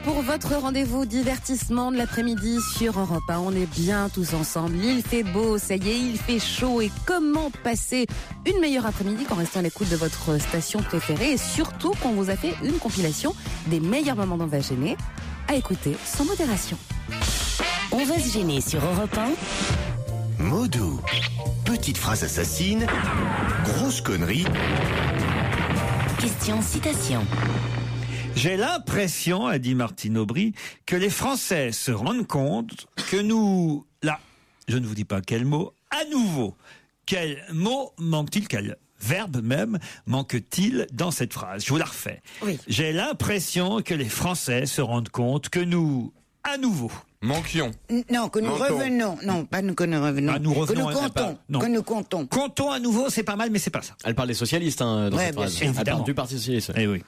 pour votre rendez-vous divertissement de l'après-midi sur Europe 1. On est bien tous ensemble. Il fait beau, ça y est, il fait chaud. Et comment passer une meilleure après-midi qu'en restant à l'écoute de votre station préférée et surtout qu'on vous a fait une compilation des meilleurs moments d'On va se gêner à écouter sans modération. On va se gêner sur Europe 1. Mots doux. Petite phrase assassine. Grosse connerie. Question citation. J'ai l'impression, a dit Martine Aubry, que les Français se rendent compte que nous, là, je ne vous dis pas quel mot, à nouveau, quel mot manque-t-il, quel verbe même manque-t-il dans cette phrase? Je vous la refais. Oui. J'ai l'impression que les Français se rendent compte que nous, à nouveau, manquions. Non, que nous Mentons. revenons. Non, pas que nous revenons. Ah, nous revenons, que nous comptons. non. Que nous comptons. comptons à nouveau, c'est pas mal, mais c'est pas ça. Elle parle des socialistes dans Ouais, cette bien phrase. sûr. Elle parle Évidemment. du Parti socialiste. Eh oui.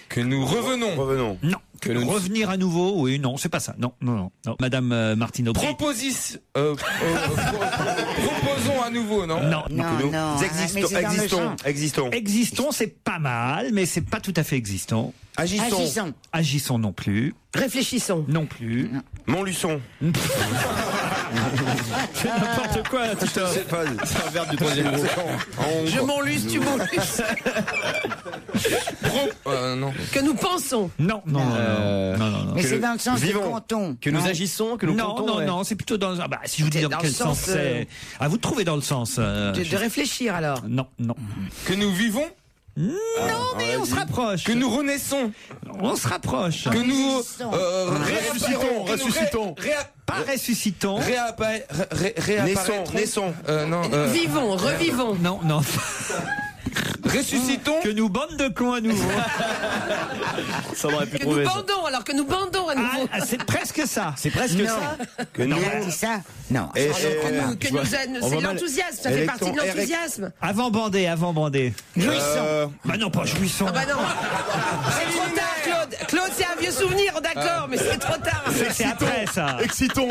Que nous revenons. Revenons. Non. Que nous- Revenir à nouveau, oui, non, c'est pas ça. Non. Madame Martine Aubry. Proposons à nouveau, non? Non. Non, Nous non. mais c'est dans le champ. Existons. Existons, c'est pas mal, mais c'est pas tout à fait existant. Agissons. Agissons non plus. Réfléchissons. Non plus. Montluçon. C'est n'importe quoi, Titoff. C'est pas. C'est un verbe du troisième groupe. Je m'enluce, tu m'enluces. Non. Que nous pensons. Non. Mais c'est dans le sens vivons. du canton. Que nous Non. agissons, que nous comptons. ouais. Non, c'est plutôt dans. Ah bah, si je vous dis C'est dans dans quel le sens sens, c'est. À vous de trouver dans le sens. De réfléchir alors. Non. Que nous vivons. Non, mais on se rapproche. Que nous renaissons. On se rapproche. Que nous Ressuscitons, ressuscitons. Pas ressuscitons. Réapparaîtrons. Naissons. Non. Vivons, revivons. Non. Ressuscitons. Que nous bande de cons à nouveau. Ça m'aurait pu Que nous trouver. ça. bandons, alors que nous bandons à nouveau. C'est presque ça. C'est presque ça. Que nous. Il a dit ça? Non. Que nous c'est l'enthousiasme, ça fait partie de l'enthousiasme. Avant bandé. Jouissons. Bah non, pas jouissons. Ah bah non. C'est trop tard, Claude. Claude, c'est un vieux souvenir, d'accord, mais c'est trop tard. C'est après ça. Excitons.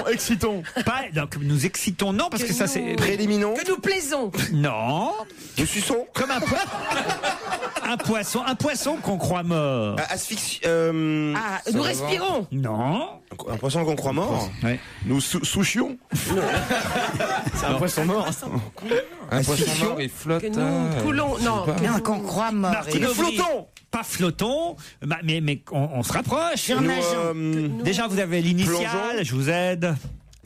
Pas, donc nous excitons, non, parce que ça c'est. Préliminons. Que nous plaisons. Non. Nous suçons. Comme un poisson qu'on croit mort. Asphyxie. Ah, nous respirons. Non. Un poisson qu'on croit mort. Ouais. Nous souchions. C'est un poisson mort. Un poisson mort, il flotte. Que nous coulons. Non. Non, qu'on croit mort. Martine Aubry. Pas flottons, mais on se rapproche. Surnageons. Déjà, vous avez l'initiale, Plongeons. je vous aide.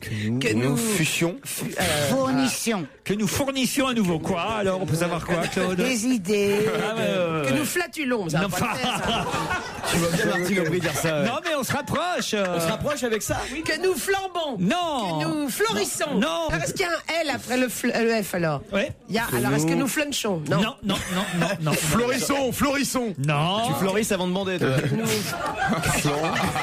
Que nous fussions. Fournissions. Que nous fournissions à nouveau quoi? Alors, on peut savoir quoi, Claude? Des idées. Ah, mais, Que nous flatulons. Ça va non, pas le faire, ça. Tu vois bien Martine Aubry dire ça. ouais. non, mais on se rapproche. On se rapproche avec ça. Que nous flambons. Non. Que nous florissons. Non. Alors, est-ce qu'il y a un L après le F alors? Ouais. Alors, est-ce que nous flunchons? Non. Florissons. Non. Tu florisses avant de bander, toi.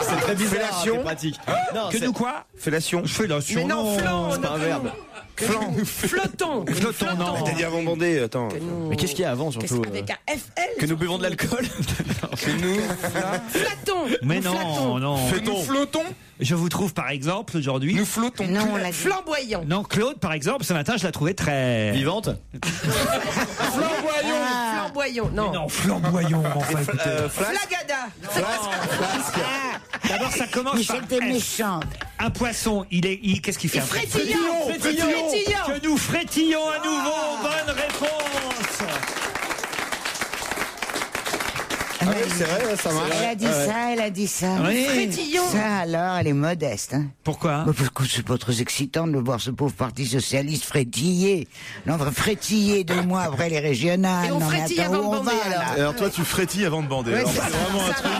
C'est très bizarre. Fellation. C'est pratique. Non, Que c'est- nous quoi? Fellation. Fellation. Mais non, flan, c'est pas un verbe. flottons. Flottons, non. T'as dit avant bandé, attends. Mais qu'est-ce qu'il y a avant, surtout Avec un FL. Que nous buvons de l'alcool. Que nous Flattons. Mais Nous flattons. non. Que nous flottons. Je vous trouve par exemple aujourd'hui. Nous flottons. Non, on l'a dit. Flamboyant. Non, Claude, par exemple, ce matin, je la trouvais très. Vivante. Flamboyant. Flamboyant. Non. Non, flamboyant. Enfin, écoutez. Flagada. D'abord, ça commence Mais par c'était F. méchant. Un poisson, qu'est-ce qu'il fait? Frétillant. Que nous frétillons à nouveau. Bonne réponse. Ah oui, c'est vrai, ça marche. Elle a dit ça. Oui. Frétillant. Ça alors, elle est modeste. Hein. Pourquoi? Bah, parce que c'est pas très excitant de voir ce pauvre parti socialiste frétiller. Non, frétiller 2 mois après les régionales. Et on non, mais frétille attends, avant où de on bander, va, là alors. Alors toi, tu frétilles avant de bander. Alors, c'est c'est vraiment un truc.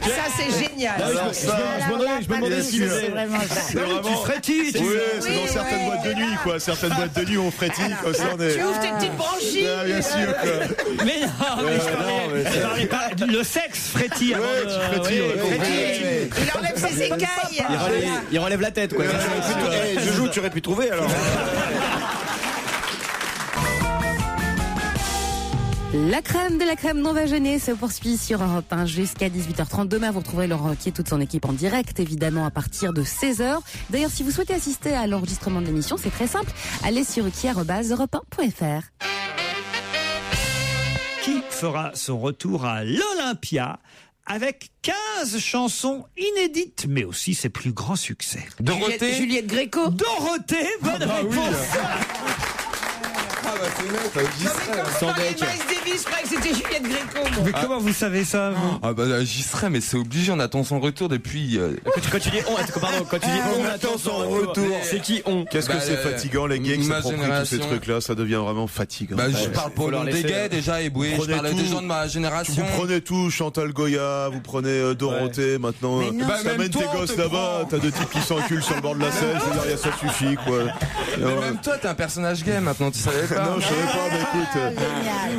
Ça, c'est génial. Je me demandais si c'est vraiment ça. C'est vraiment. Tu frétilles. Oui, c'est Oui, dans certaines ouais. boîtes de nuit, quoi. Certaines boîtes de nuit, on frétille, comme ça, on est. Tu ouvres tes petites branchies. Ah, bien sûr, quoi. Mais non, mais je parlais pas. Le sexe frétille avant Ouais, de- tu frétilles, ouais, ouais, frétille. ouais. Il enlève ses écailles. Il relève la tête, quoi. Joujou, tu aurais pu trouver alors. La crème de la crème d'On va gêner se poursuit sur Europe 1 jusqu'à 18h30. Demain, vous retrouverez Laurent Ruquier et toute son équipe en direct, évidemment, à partir de 16h. D'ailleurs, si vous souhaitez assister à l'enregistrement de l'émission, c'est très simple. Allez sur ruquier@europe1.fr. Qui fera son retour à l'Olympia avec 15 chansons inédites, mais aussi ses plus grands succès. Dorothée. Juliette Gréco. Dorothée, bonne réponse. Ah bah c'est net, j'y serais. Quand vous parlez de Miles Davis, je croyais que c'était Juliette Gréco. moi. Mais comment vous savez ça, vous? Ah bah j'y serais, mais c'est obligé, on attend son retour depuis... Quand tu dis on attend son retour, c'est qui on? Qu'est-ce que c'est fatigant, les gays qui ma s'approprient tous ces génération. trucs-là, ça devient vraiment fatigant. Bah je parle pas au nom des gays déjà, Eboué, je Prenez parle des tout. gens de ma génération. Vous prenez tout, Chantal Goya, vous prenez Dorothée, maintenant. Mais non. Bah, même T'amènes toi, tes on gosses te là-bas, prend. t'as deux types qui s'enculent sur le bord de la Seine, je veux dire, ça suffit, quoi. Mais même toi, t'es un personnage gay maintenant, tu savais pas? Non, je savais pas, mais écoute,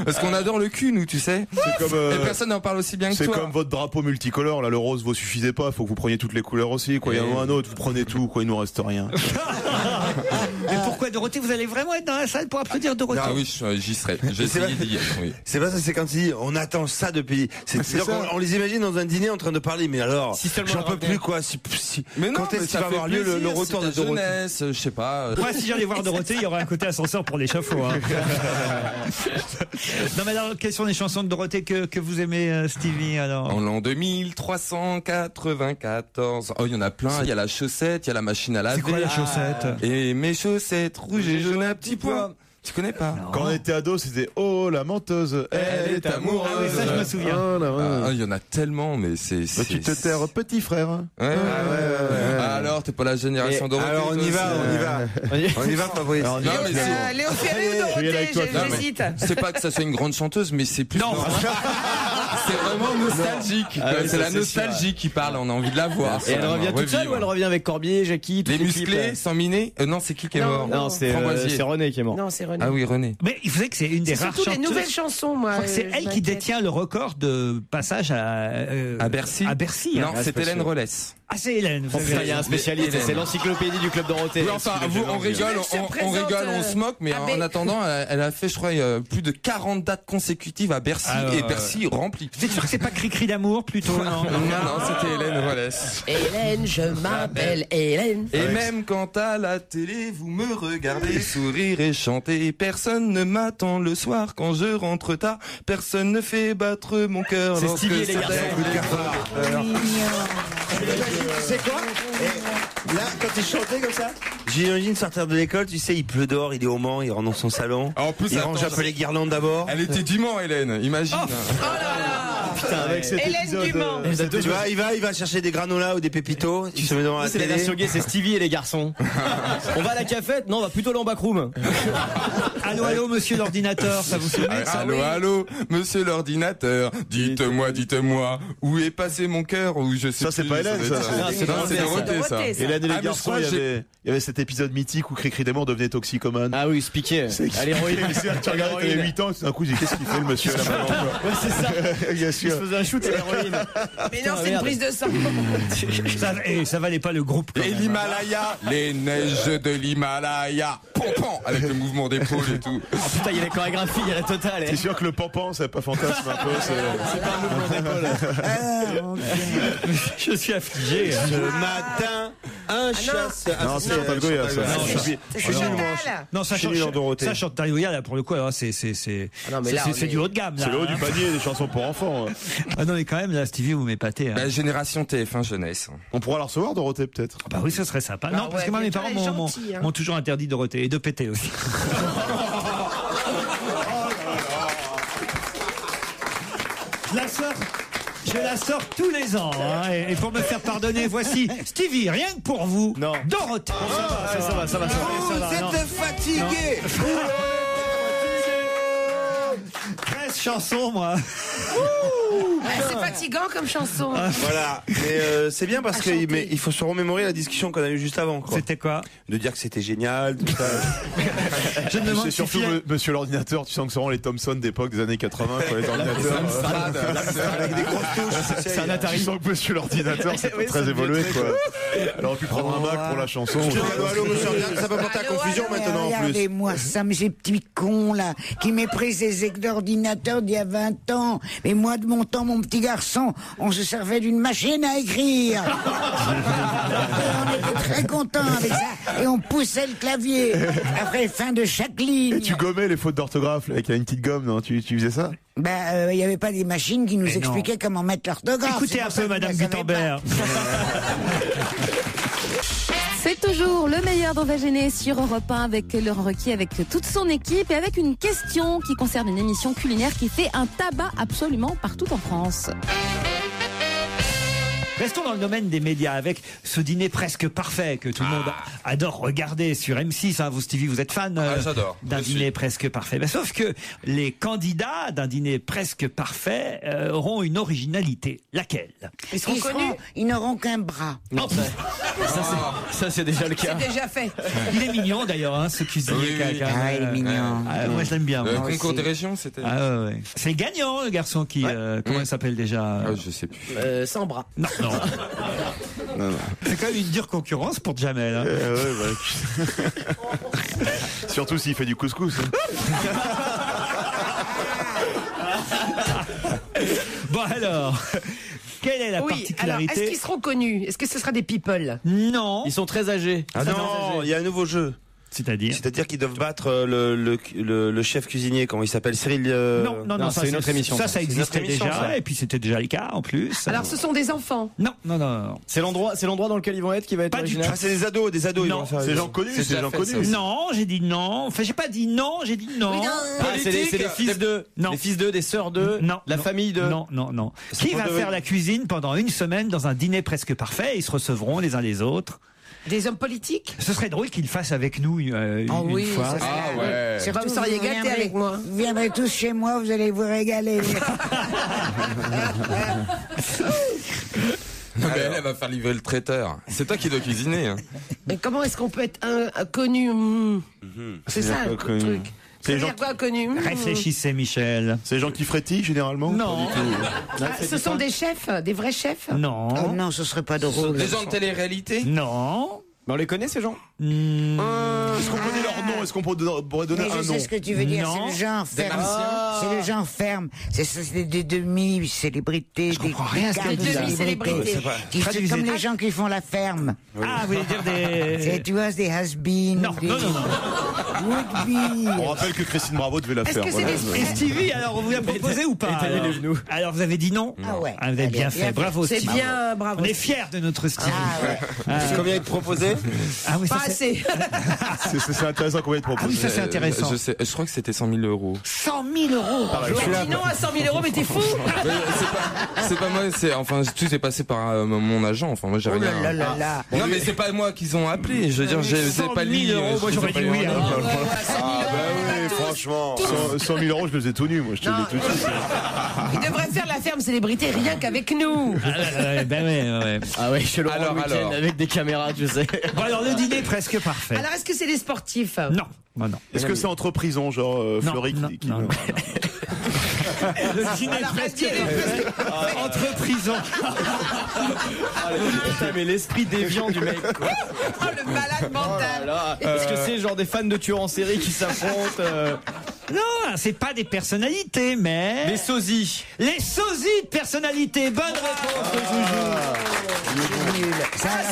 Parce qu'on adore le cul, nous, tu sais. c'est comme, Et personne n'en parle aussi bien que c'est toi. comme votre drapeau multicolore, là, le rose vous suffisait pas, faut que vous preniez toutes les couleurs aussi, quoi. Il y en a un autre, vous prenez tout, quoi, il nous reste rien. Mais pourquoi Dorothée? Vous allez vraiment être dans la salle pour applaudir Dorothée? Ah oui, j'y serais. J'ai C'est essayé vrai. d'y être, oui. C'est pas ça, c'est quand il dit on attend ça depuis. C'est-à-dire ça. qu'on les imagine dans un dîner en train de parler, mais alors, Si seulement j'en le peux revenait. plus quoi. Mais non, Quand est-ce mais qu'il ça va fait avoir lieu le plaisir, retour c'est de ta Dorothée? jeunesse, je sais pas. Moi, si j'allais voir Dorothée, il y aurait un côté ascenseur pour l'échafaud. Hein. Non, mais alors, quelles sont les chansons de Dorothée que vous aimez, Stevie, alors? En l'an 2394. Oh, il y en a plein. Il y a la chaussette, il y a la machine à laver. C'est quoi la chaussette? Et mes chaussettes rouges et jaunes à petits pois. Tu connais pas? Quand on était ado, c'était oh la menteuse, Elle est amoureuse. Ah oui, ça, je me souviens. Oh, là, ouais. Ah, il y en a tellement, mais c'est. Bah, tu te taires, petit frère. Ouais. Ah, alors, t'es pas la génération Dorothée. Alors on y toi, va, c'est- on y va. On y va, Fabrice. Non, mais c'est. Léo Ferré ou je vais y aller Dorothée, avec toi, je Non, mais cite. c'est pas que ça soit une grande chanteuse, mais c'est plus. Non. C'est vraiment nostalgique. Ah oui, c'est ça, la c'est nostalgie qui parle. On a envie de la voir. Et elle revient toute seule ou elle revient avec Corbier, Jackie, tous Les musclés, clips, sans miner. Non, c'est qui est Non, mort? Non, c'est Framboisier. René qui est mort. Non, c'est René. Ah oui, René. Mais il faisait que c'est une des C'est rares surtout les chanteuses. nouvelles chansons, moi. Je crois que c'est je elle qui m'inquiète. détient le record de passage À Bercy. À Bercy. Non, hein. c'est Hélène Rollès. Ah, c'est Hélène. Vous Oh, avez putain, il y a un raison. spécialiste, Hélène. c'est l'encyclopédie du club Dorothée. Oui, enfin, vous, on rigole, Je on présente, rigole, on se moque, mais ah, en mais- attendant, elle a fait, je crois, plus de 40 dates consécutives à Bercy Ah, et ouais. Bercy rempli. Vous êtes sûr que c'est pas Cri-Cri d'amour plutôt? Non, Non, c'était Hélène Rollès. Hélène, je m'appelle Hélène. Et même quand à la télé vous me regardez sourire et chanter, personne ne m'attend le soir quand je rentre tard, personne ne fait battre mon cœur. C'est lorsque Stevie et les ça garçons. fait- C'est quoi? Et là, quand il chantait comme ça, j'imagine sortir de l'école, tu sais, il pleut dehors, il est au Mans, il rentre dans son salon. En plus, Il attends, range un peu les guirlandes d'abord. Elle était du Mans, Hélène, imagine. Putain, avec cet Hélène épisode. Dumas. Tu vois, il va chercher des granolas ou des pépitos, il se met devant la C'est la télé. version gay, c'est Stevie et les garçons. On va à la cafette? Non, on va plutôt aller en backroom. Allô, allô, monsieur l'ordinateur, ça vous souvient de ça? Allô, allô, monsieur l'ordinateur, dites-moi, où est passé mon cœur, où je sais Ça, c'est plus, pas Hélène, doit ça, être c'est- Non, c'est c'est Dorothée, ça. Dorothée, ça. Hélène et les Ah, mais garçons, je il crois y avait cet épisode mythique où Cricri Desmond devenait toxicomane. Ah oui, Spiquet. À l'héroïne. Tu regardes, t'avais 8 ans, et tout d'un coup, j'ai dit, qu'est-ce qu'il fait le monsieur là maintenant, quoi. Ouais, c'est ça. Bien Il sûr. se faisait un shoot à l'héroïne. Mais non, c'est une merde. prise de sang. Ça valait pas le groupe. quand Et même. l'Himalaya, les neiges de l'Himalaya, pom avec le mouvement d'épaule et tout. Oh putain, il y a la chorégraphie, il y a la totale. C'est sûr que le pampan, c'est pas fantasme un peu. C'est pas un mouvement d'épaule. Je suis affligé. Ce matin, un chasse. Non, c'est Chantal Goya, ça. Non, Je suis C'est nul, Chantal. Non, ça Je suis nul en Dorothée. Ça Chantal Goya, là, pour le coup, alors, c'est non, mais là, on c'est est- du haut de gamme, là. C'est le haut du hein. panier des chansons pour enfants. Ah non, mais quand même, là, Stevie, vous m'épatez. Hein. Bah, génération TF1 jeunesse. On pourra la recevoir, Dorothée, peut-être. Bah oui, ce serait sympa. Ah Non, parce ouais, que moi, mes mais parents elle est m'ont gentille, hein. m'ont toujours interdit Dorothée et de péter aussi. Je la sors tous les ans. Hein, et pour me faire pardonner, voici Stevie, rien que pour vous. Non. Dorothée. Ça va. Vous êtes fatigué. 13 chansons, moi. C'est fatigant comme chanson. Voilà, mais c'est bien parce À que chanter. mais il faut se remémorer la discussion qu'on a eue juste avant, quoi. C'était quoi? De dire que c'était génial, tout ça. Je me demande C'est si surtout Phil- monsieur l'ordinateur, tu sens que c'est vraiment les Thomson d'époque des années 80, quoi, les ordinateurs. Avec des grosses touches. C'est un Tu Atari. sens que monsieur l'ordinateur, c'est pas Oui, très ça devait évolué, être quoi. Alors, on aurait pu prendre un Mac pour la chanson. Allô, monsieur Ordinateur, ça peut porter à Allô, confusion. intelligent maintenant en plus. Regardez-moi ça, mais ces petits cons là, qui méprisent les d'ordinateur d'il y a 20 ans. Mais moi, de mon temps, mon petit garçon, on se servait d'une machine à écrire. On était très contents avec ça. Et on poussait le clavier après fin de chaque ligne. Et tu gommais les fautes d'orthographe là, avec une petite gomme, non? Tu faisais ça? Ben, il n'y avait pas des machines qui nous expliquaient comment mettre l'orthographe. Écoutez un peu, Madame Gutenberg. C'est toujours le meilleur d'On va gêner sur Europe 1 avec Laurent Ruquier, avec toute son équipe et avec une question qui concerne une émission culinaire qui fait un tabac absolument partout en France. Restons dans le domaine des médias avec ce dîner presque parfait que tout le monde adore regarder sur M6. Hein. Vous, Stevie, vous êtes fan d'un dîner presque parfait. Ben, sauf que les candidats d'un dîner presque parfait auront une originalité. Laquelle? Ils n'auront qu'un bras. Non, ça c'est déjà le cas. C'est déjà fait. Il est mignon d'ailleurs, hein, ce cuisinier. Il est mignon. Moi, je l'aime bien. Le concours des régions, c'était. Ouais. C'est gagnant, le garçon qui. Comment il s'appelle déjà? Je sais plus. Sans bras. Non. C'est quand même une dure concurrence pour Jamel. Hein. Surtout s'il fait du couscous. Bon alors, quelle est la particularité? Alors, est-ce qu'ils seront connus? Est-ce que ce sera des people? Non. Ils sont très âgés. Ah non, il y a un nouveau jeu. C'est-à-dire qu'ils doivent battre le chef cuisinier, comment il s'appelle, Cyril. Non, c'est une autre émission. Ça existait déjà, et puis c'était déjà le cas en plus. Alors ce sont des enfants? Non. C'est l'endroit dans lequel ils vont être qui va être original. Ah, c'est des ados. Non, c'est des gens connus, c'est des gens connus. Non, j'ai dit non. Enfin, j'ai pas dit non, j'ai dit non. C'est les fils d'eux. Les fils d'eux, des sœurs d'eux. Non. La famille d'eux. Non. Qui va faire la cuisine pendant une semaine dans un dîner presque parfait? Ils se recevront les uns les autres. Des hommes politiques? Ce serait drôle qu'ils le fassent avec nous une fois. Vous seriez gâtés avec moi. Vous viendrez tous chez moi, vous allez vous régaler. Non, mais elle va faire livrer le traiteur. C'est toi qui dois cuisiner. Hein. Mais comment est-ce qu'on peut être connu? C'est ça le truc. C'est les gens quoi connu? Réfléchissez, Michel. C'est les gens qui frétillent généralement? Non. Ce sont des chefs, des vrais chefs? Non. Oh non, ce serait pas drôle. Des gens de télé-réalité? Non. Mais on les connaît ces gens? Est-ce qu'on connaît leur nom? Est-ce qu'on pourrait donner Mais un je nom? sais ce que tu veux dire, Non. c'est le genre ferme. C'est le genre ferme. C'est des demi-célébrités. Je comprends rien à ce qu'elle dit. Demi-célébrités. C'est comme les gens qui font la ferme. Ah, vous voulez dire des... Tu vois, des has-been. Non. Would-be. On rappelle que Christine Bravo devait la faire. que c'est des- Et Stevie, alors on vous a proposé ou pas? Alors vous avez dit non? Ah ouais. Vous avez bien fait, bravo C'est Stevie. bien, bravo. On est fiers de notre Stevie. Combien ils te proposaient? Ah oui, ça Pas c'est... assez. C'est intéressant qu'on va être Ah oui, proposé. ça c'est intéressant. Je crois que c'était 100 000 euros. 100 000 euros. Dis non à 100 000 euros, mais t'es fou. C'est pas moi, tout s'est passé par mon agent. Enfin, moi j'ai Oh rien. là là là là. Non, mais c'est pas moi qu'ils ont appelé. Je veux dire, c'est pas lui. 100 000 euros, moi j'aurais dit oui. Ah bah oui, franchement. 100 000 euros, je le faisais tout nu, moi, je te le dis tout de suite. Il devrait faire la ferme célébrité rien qu'avec nous. Ben ouais. Ah ouais, chez Laurent Alors, le week-end alors. avec des caméras, tu sais. Bon alors le dîner est presque parfait. Alors est-ce que c'est des sportifs? Non. Est-ce que c'est entre prisons, genre Fleury qui non. Le dîner est presque parfait. Entre prisons. Putain, mais l'esprit déviant du mec, quoi. Oh le malade mental. Est-ce que c'est genre des fans de tueurs en série qui s'affrontent Non, c'est pas des personnalités, mais... Des sosies. Les sosies de personnalités. Bonne réponse de Joujou.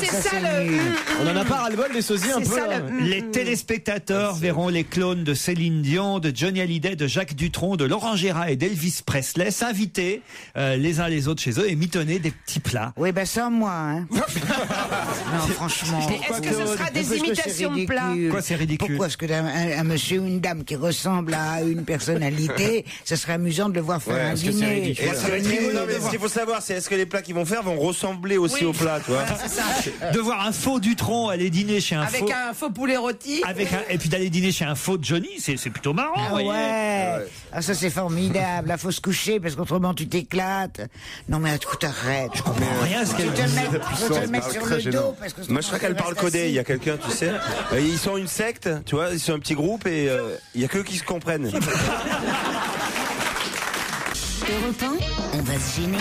C'est ça le. On en a pas ras-le-bol des sosies un C'est peu ça, là. Les téléspectateurs verront les clones de Céline Dion, de Johnny Hallyday, de Jacques Dutronc, de Laurent Gérard et d'Elvis Presley s'inviter les uns les autres chez eux et mitonner des petits plats. Oui, ben sans moi, hein. Non, franchement. Mais est-ce que ce sera Parce des que c'est imitations de plats? ridicule. Quoi, c'est ridicule? Pourquoi est-ce qu'un monsieur ou une dame qui ressemble à une personnalité, ce serait amusant de le voir faire un dîner. Et ce qu'il faut savoir, c'est est-ce que les plats qu'ils vont faire vont ressembler aussi aux plats, tu vois? C'est ça. De voir un faux Dutronc aller dîner chez un Avec faux... un faux poulet rôti. Et puis d'aller dîner chez un faux Johnny, c'est plutôt marrant, vous voyez. Ah, ça c'est formidable. Là, faut se coucher parce qu'autrement tu t'éclates. Non mais écoute, arrête. Je comprends rien à ce qu'elle Faut te dit. le mettre sur le dos parce que Moi, je crois qu'elle parle codé. Il y a quelqu'un, tu sais. Ils sont une secte, tu vois. Ils sont un petit groupe et il y a qu'eux qui se comprennent. Europe 1, on va se gêner.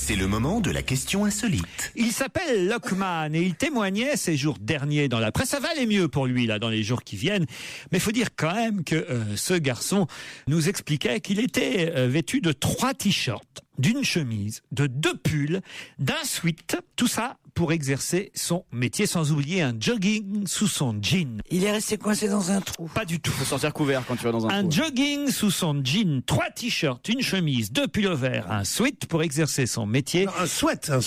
C'est le moment de la question insolite. Il s'appelle Lockman et il témoignait ces jours derniers dans la presse. Ça va aller mieux pour lui là dans les jours qui viennent. Mais il faut dire quand même que ce garçon nous expliquait qu'il était vêtu de 3 t-shirts, d'une chemise, de 2 pulls, d'un sweat. Tout ça pour exercer son métier, sans oublier un jogging sous son jean. Il est resté coincé dans un trou. Pas du tout. Faut sortir couvert quand tu vas dans un Un trou. jogging sous son jean, 3 t-shirts, une chemise, 2 pullovers, un sweat pour exercer son métier. Non, un sweat, ça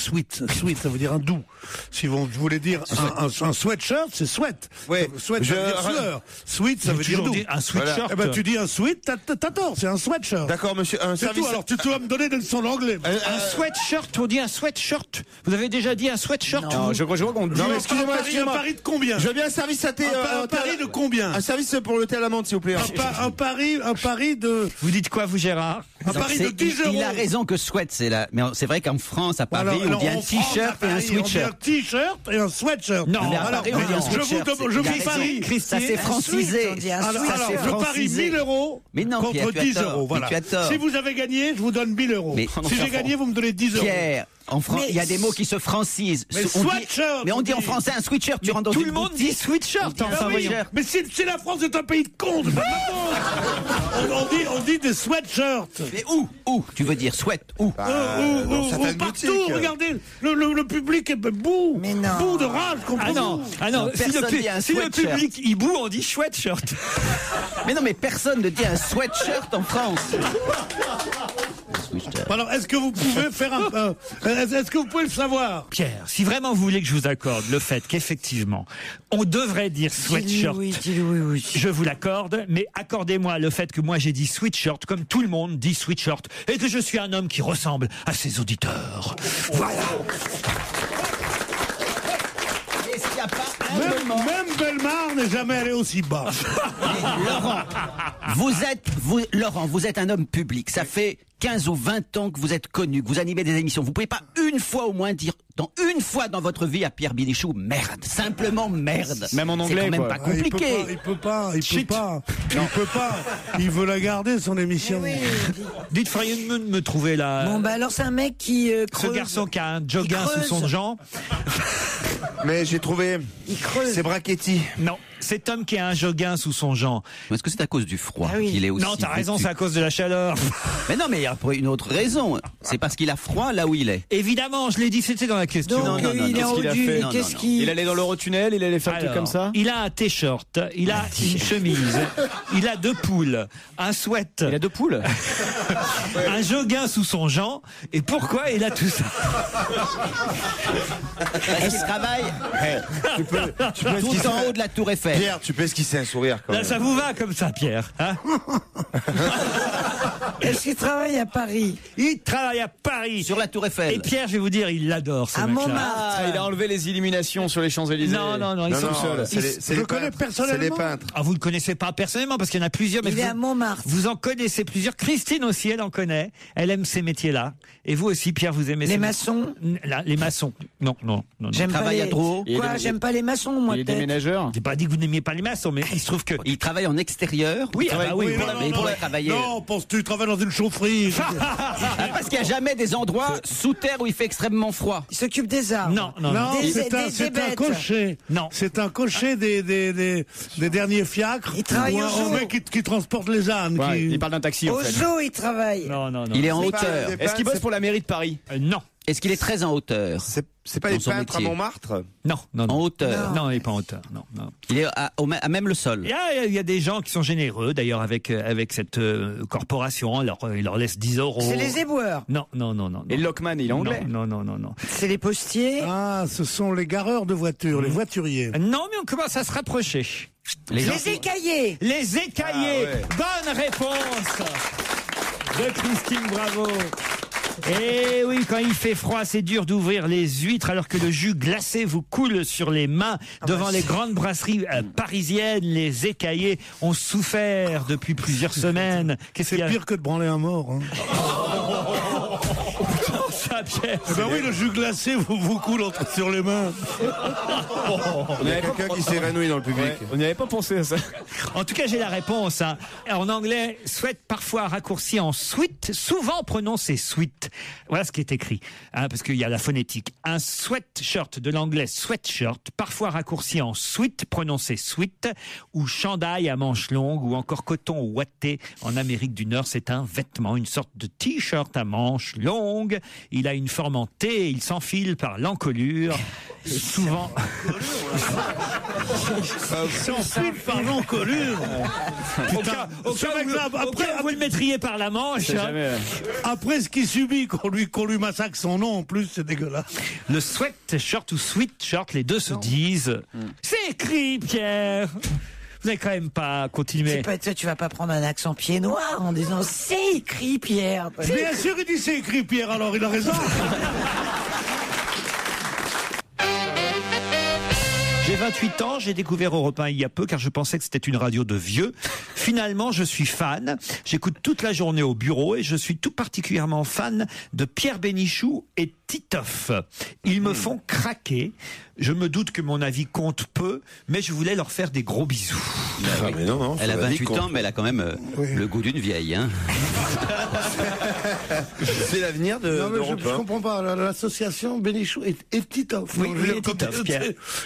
veut dire un doux. Si vous voulez dire un sweatshirt, c'est sweat. Ouais. Sweat, ça veut dire sueur. Sweat, ça veut dire doux. Un sweatshirt. Eh ben, tu dis un sweat, t'as tort, c'est un sweatshirt. D'accord, monsieur. Un C'est service. tout, alors tu dois me donner des leçons d'anglais. Un sweatshirt, on dit un sweatshirt. Vous avez déjà dit un sweatshirt? Non, je crois qu'on dit. Non, mais excusez-moi, Un pari de combien? Je veux bien un service à thé. Un pari de combien? Un service pour le thé à la menthe, s'il vous plaît. Un pari de... Vous dites quoi, vous, Gérard? Un pari de 10 euros. Il a raison que sweat, c'est là. Mais c'est vrai qu'en France, à Paris, Alors, on dit un en France, t-shirt à et un Paris, on dit sweatshirt. un t-shirt et un sweatshirt. Non, Mais à alors, Paris, on dit un sweatshirt. je vous parie. Ça s'est francisé. Alors, Ça s'est je parie francisé. 1000 euros Mais non, contre Pierre, tu as 10 tort. euros. Voilà. Mais tu as tort. Si vous avez gagné, je vous donne 1000 euros. Mais- Si j'ai gagné, vous me donnez 10 euros. Pierre, en France, il y a des mots qui se francisent. Mais On dit- sweatshirt, mais on dit en on dit. français un sweatshirt, tu rentres dans Tout une le monde boutique, dit sweatshirt. on dit un Enfin, Ah oui, voyons. mais si la France est un pays de cons, c'est pas ma faute. On dit des sweatshirts. Mais où tu veux dire sweat, où Partout, regardez, le public est bout. Mais non. Bout de rage, Ah non, comprenez-vous? ah non, Non, si personne dit un si le sweatshirt. public y boue, on dit sweatshirt. Mais non, mais personne ne dit un sweatshirt en France. Alors, est-ce que vous pouvez faire est-ce que vous pouvez le savoir? Pierre, si vraiment vous voulez que je vous accorde le fait qu'effectivement, on devrait dire sweatshirt, Dis-lui oui. je vous l'accorde, mais accordez-moi le fait que moi j'ai dit sweatshirt comme tout le monde dit sweatshirt et que je suis un homme qui ressemble à ses auditeurs. Voilà. Est-ce qu'il n'y a pas un moment... Même Bellemare n'est jamais allé aussi bas. Laurent, vous êtes un homme public. Ça fait 15 ou 20 ans que vous êtes connu, que vous animez des émissions. Vous pouvez pas une fois au moins dire, une fois dans votre vie à Pierre Bénichou, merde. Simplement merde. Même en anglais, c'est quand même quoi. pas compliqué. Il peut pas. Il veut la garder, son émission. Dites, feriez-vous de me trouver là Bon, bah alors c'est un mec qui ce creuse. garçon qui a un jogging creuse. sous son genre. Mais j'ai trouvé. Il creuse. C'est Brachetti. Non, cet homme qui a un jogging sous son genre. Est-ce que c'est à cause du froid Ah oui. qu'il est aussi Non, t'as raison, vêtu c'est à cause de la chaleur. Mais non, mais il y a une autre raison. C'est parce qu'il a froid là où il est. Évidemment, je l'ai dit, c'était dans la question. Donc, Non, il est en haut qu'il a du... fait Non, Qu'est-ce non, qu'il... Il allait dans l'Eurotunnel, il allait faire un truc Alors, comme ça. il a un t-shirt, il a une chemise, il a 2 poules, un sweat, Il a 2 poules. un jogging sous son genre. Et pourquoi il a tout ça? Parce qu'il travaille Tu peux tout en haut de la Tour Eiffel. Pierre, tu peux esquisser un sourire quand Là, même. ça vous va comme ça, Pierre, hein? Est-ce qu'il travaille à Paris? Il travaille à Paris. Sur la Tour Eiffel. Et Pierre, je vais vous dire, il l'adore, ce À mec-là. Montmartre. Ah, il a enlevé les illuminations sur les Champs-Élysées. Non, ils Non, sont non, seuls. c'est Je les connais peintres. personnellement. C'est les peintres. Ah, vous ne le connaissez pas personnellement parce qu'il y en a plusieurs. Mais Il est à Montmartre. vous en connaissez plusieurs. Christine aussi, elle en connaît. Elle aime ces métiers-là. Et vous aussi, Pierre, vous aimez Les ces maçons? Là, les maçons. Non. J'aime pas travaille les... à Drouot. Quoi? J'aime pas les maçons, moi, Il est peut-être. déménageur. J'ai pas dit que vous n'aimiez pas les maçons, mais il se trouve que. Il travaille en extérieur. Oui, ah bah oui. Oui, Mais il pourrait travailler. Non, penses-tu, il travaille dans une chaufferie. Ah, parce qu'il n'y a jamais des endroits sous terre où il fait extrêmement froid. Il s'occupe des arbres. Non. Non, Des- c'est un bêtes. cocher. Non. C'est un cocher des derniers fiacres. Il travaille Ou au un zoo. mec qui transporte les ânes. Ouais, qui- il parle d'un taxi en Au fait. zoo, il travaille. Non. Il est en C'est pas hauteur. des Est-ce qu'il bosse peintres, pour la mairie de Paris? Non. Est-ce qu'il est très en hauteur? C'est pas Dans les son peintres à métier. Montmartre? Non. En hauteur. Non, il n'est pas en hauteur. Non. Il est à même le sol. Il y a des gens qui sont généreux, d'ailleurs, avec cette corporation. Il leur laisse 10 euros. C'est les éboueurs. Non. Et Lockman, il est anglais. Non. C'est les postiers. Ah, ce sont les gareurs de voitures, les voituriers. Non, mais on commence à se rapprocher. Les écaillés. Les écaillés. Bonne réponse de Christine Bravo. Et oui, quand il fait froid, c'est dur d'ouvrir les huîtres alors que le jus glacé vous coule sur les mains. Devant les grandes brasseries parisiennes, les écaillés ont souffert depuis plusieurs semaines. Qu'est-ce qu'il y C'est a? pire que de branler un mort. Hein. Ça pas, Pierre. Eh ben oui, le jus glacé vous coule sur les mains. Il y a quelqu'un qui s'est évanoui dans le public. Ouais, on n'y avait pas pensé à ça. En tout cas, j'ai la réponse. Hein. En anglais, sweat parfois raccourci en sweat, souvent prononcé sweat. Voilà ce qui est écrit, hein, parce qu'il y a la phonétique. Un sweatshirt de l'anglais sweatshirt, parfois raccourci en sweat, prononcé sweat, ou chandail à manches longues, ou encore coton ouaté en Amérique du Nord. C'est un vêtement, une sorte de t-shirt à manches longues. Il a une forme en T, il s'enfile par l'encolure. Souvent. S'enfile par l'encolure. Au cas où vous le mettriez par la manche. Hein. Après ce qu'il subit, qu'on lui massacre son nom en plus, c'est dégueulasse. Le sweatshirt ou sweatshirt, les deux se disent. C'est écrit, Pierre. Vous n'avez quand même pas continué. C'est pas toi, tu vas pas prendre un accent pied noir en disant c'est écrit, Pierre. Bien sûr, il dit c'est écrit, Pierre, alors il a raison. J'ai 28 ans, j'ai découvert Europe 1 il y a peu car je pensais que c'était une radio de vieux. Finalement, je suis fan. J'écoute toute la journée au bureau et je suis tout particulièrement fan de Pierre Bénichou et Titoff. Ils me font craquer. Je me doute que mon avis compte peu, mais je voulais leur faire des gros bisous. Mais non, Elle a 28 ans, mais elle a quand même le goût d'une vieille. Hein. C'est l'avenir de. Non, mais je comprends pas. L'association Bénichou et Titoff. Oui, et Titoff, Pierre.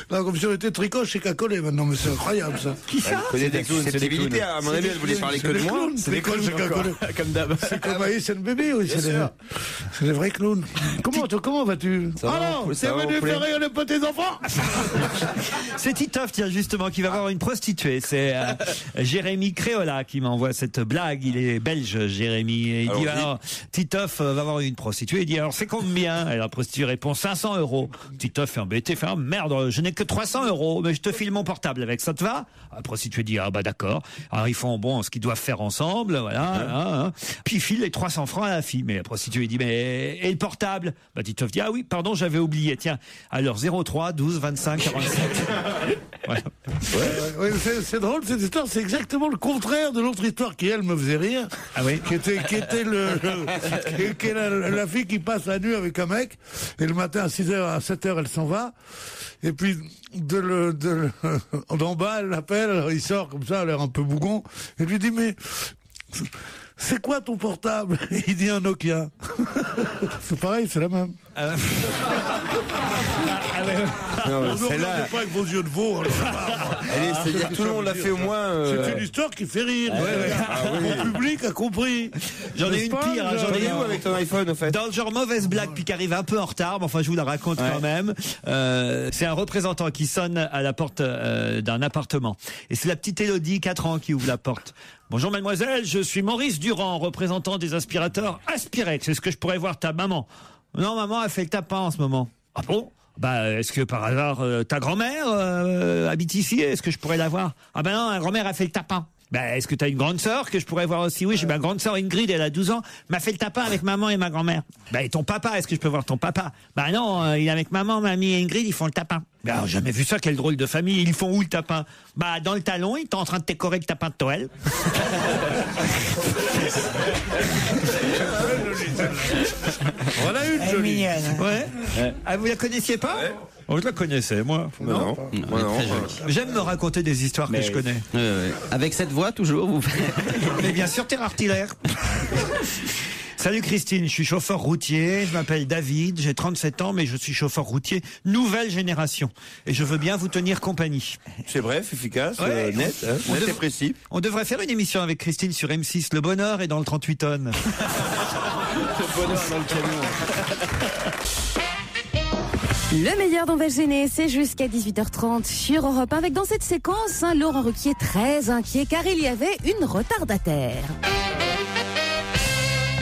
Là, comme si on était tricot chez Cacolé maintenant, mais c'est incroyable ça. Qui ça? C'est des clowns, c'est des clowns. À mon avis, elle voulait parler que de moi. C'est des clowns chez Cacolé. Comme d'hab. C'est comme Aïs Baby, oui, c'est des vrais clowns. Comment vas-tu? Ah non, t'es venu faire rire les petits enfants? C'est Titoff, tiens, justement, qui va voir une prostituée. C'est Jérémy Créola qui m'envoie cette blague. Il est belge, Jérémy. Et il dit, alors, Titoff va voir une prostituée. Il dit, alors, c'est combien? Et la prostituée répond 500 €. Titoff est embêté, fait, merde, je n'ai que 300 €, mais je te file mon portable avec, ça te va? La prostituée dit, ah bah d'accord. Alors, ils font, bon, ce qu'ils doivent faire ensemble, voilà. Puis, il file les 300 francs à la fille. Mais la prostituée dit, mais, et le portable? Bah, Titoff dit, ah oui, pardon, j'avais oublié. Tiens, alors, 03 12 25 47. Voilà. Ouais, c'est drôle cette histoire, c'est exactement le contraire de l'autre histoire qui elle me faisait rire. Ah oui. Qui était qui est la fille qui passe la nuit avec un mec et le matin à 6h à 7h elle s'en va et puis d'en bas elle l'appelle, il sort comme ça, elle a l'air un peu bougon et lui dit mais c'est quoi ton portable? Il dit un Nokia. C'est pareil, c'est la même. Non, celle-là, pas avec vos yeux de veau. C'est-à-dire tout le monde l'a fait au moins. C'est une histoire qui fait rire. Mon public a compris. J'en ai une pire. J'en ai où avec ton iPhone, en fait? Dans le genre mauvaise blague, puis qui arrive un peu en retard, mais enfin je vous la raconte quand même. C'est un représentant qui sonne à la porte d'un appartement. Et c'est la petite Élodie, 4 ans, qui ouvre la porte. Bonjour mademoiselle, je suis Maurice Durand, représentant des aspirateurs Aspirex. Est-ce que je pourrais voir ta maman? Non, maman, elle fait le tapin en ce moment. Ah bon? Bah, est-ce que par hasard ta grand-mère habite ici? Est-ce que je pourrais la voir? Ah ben non, la grand-mère a fait le tapin. Bah, est-ce que t'as une grande sœur que je pourrais voir aussi? Oui, j'ai ma grande sœur Ingrid, elle a 12 ans, m'a fait le tapin avec maman et ma grand-mère. Bah, et ton papa, est-ce que je peux voir ton papa? Bah non, il est avec maman, mamie et Ingrid, ils font le tapin. Bah, j'ai jamais vu ça, quelle drôle de famille. Ils font où le tapin? Bah, dans le talon, ils sont en train de décorer le tapin de Noël. Voilà une jolie. Ouais. Ah, vous la connaissiez pas? Oh, je la connaissais, moi. Non. J'aime me raconter des histoires que je connais. Avec cette voix, toujours, vous faites. Mais bien sûr, terre artillerie. Salut Christine, je suis chauffeur routier, je m'appelle David, j'ai 37 ans, mais je suis chauffeur routier nouvelle génération. Et je veux bien vous tenir compagnie. C'est bref, efficace, Ouais. net et précis. On devrait faire une émission avec Christine sur M6, Le Bonheur est dans le 38 tonnes. Le bonheur dans le camion. Le meilleur d'On va se gêner, c'est jusqu'à 18h30 sur Europe 1 avec dans cette séquence Laurent Ruquier très inquiet car il y avait une retardataire.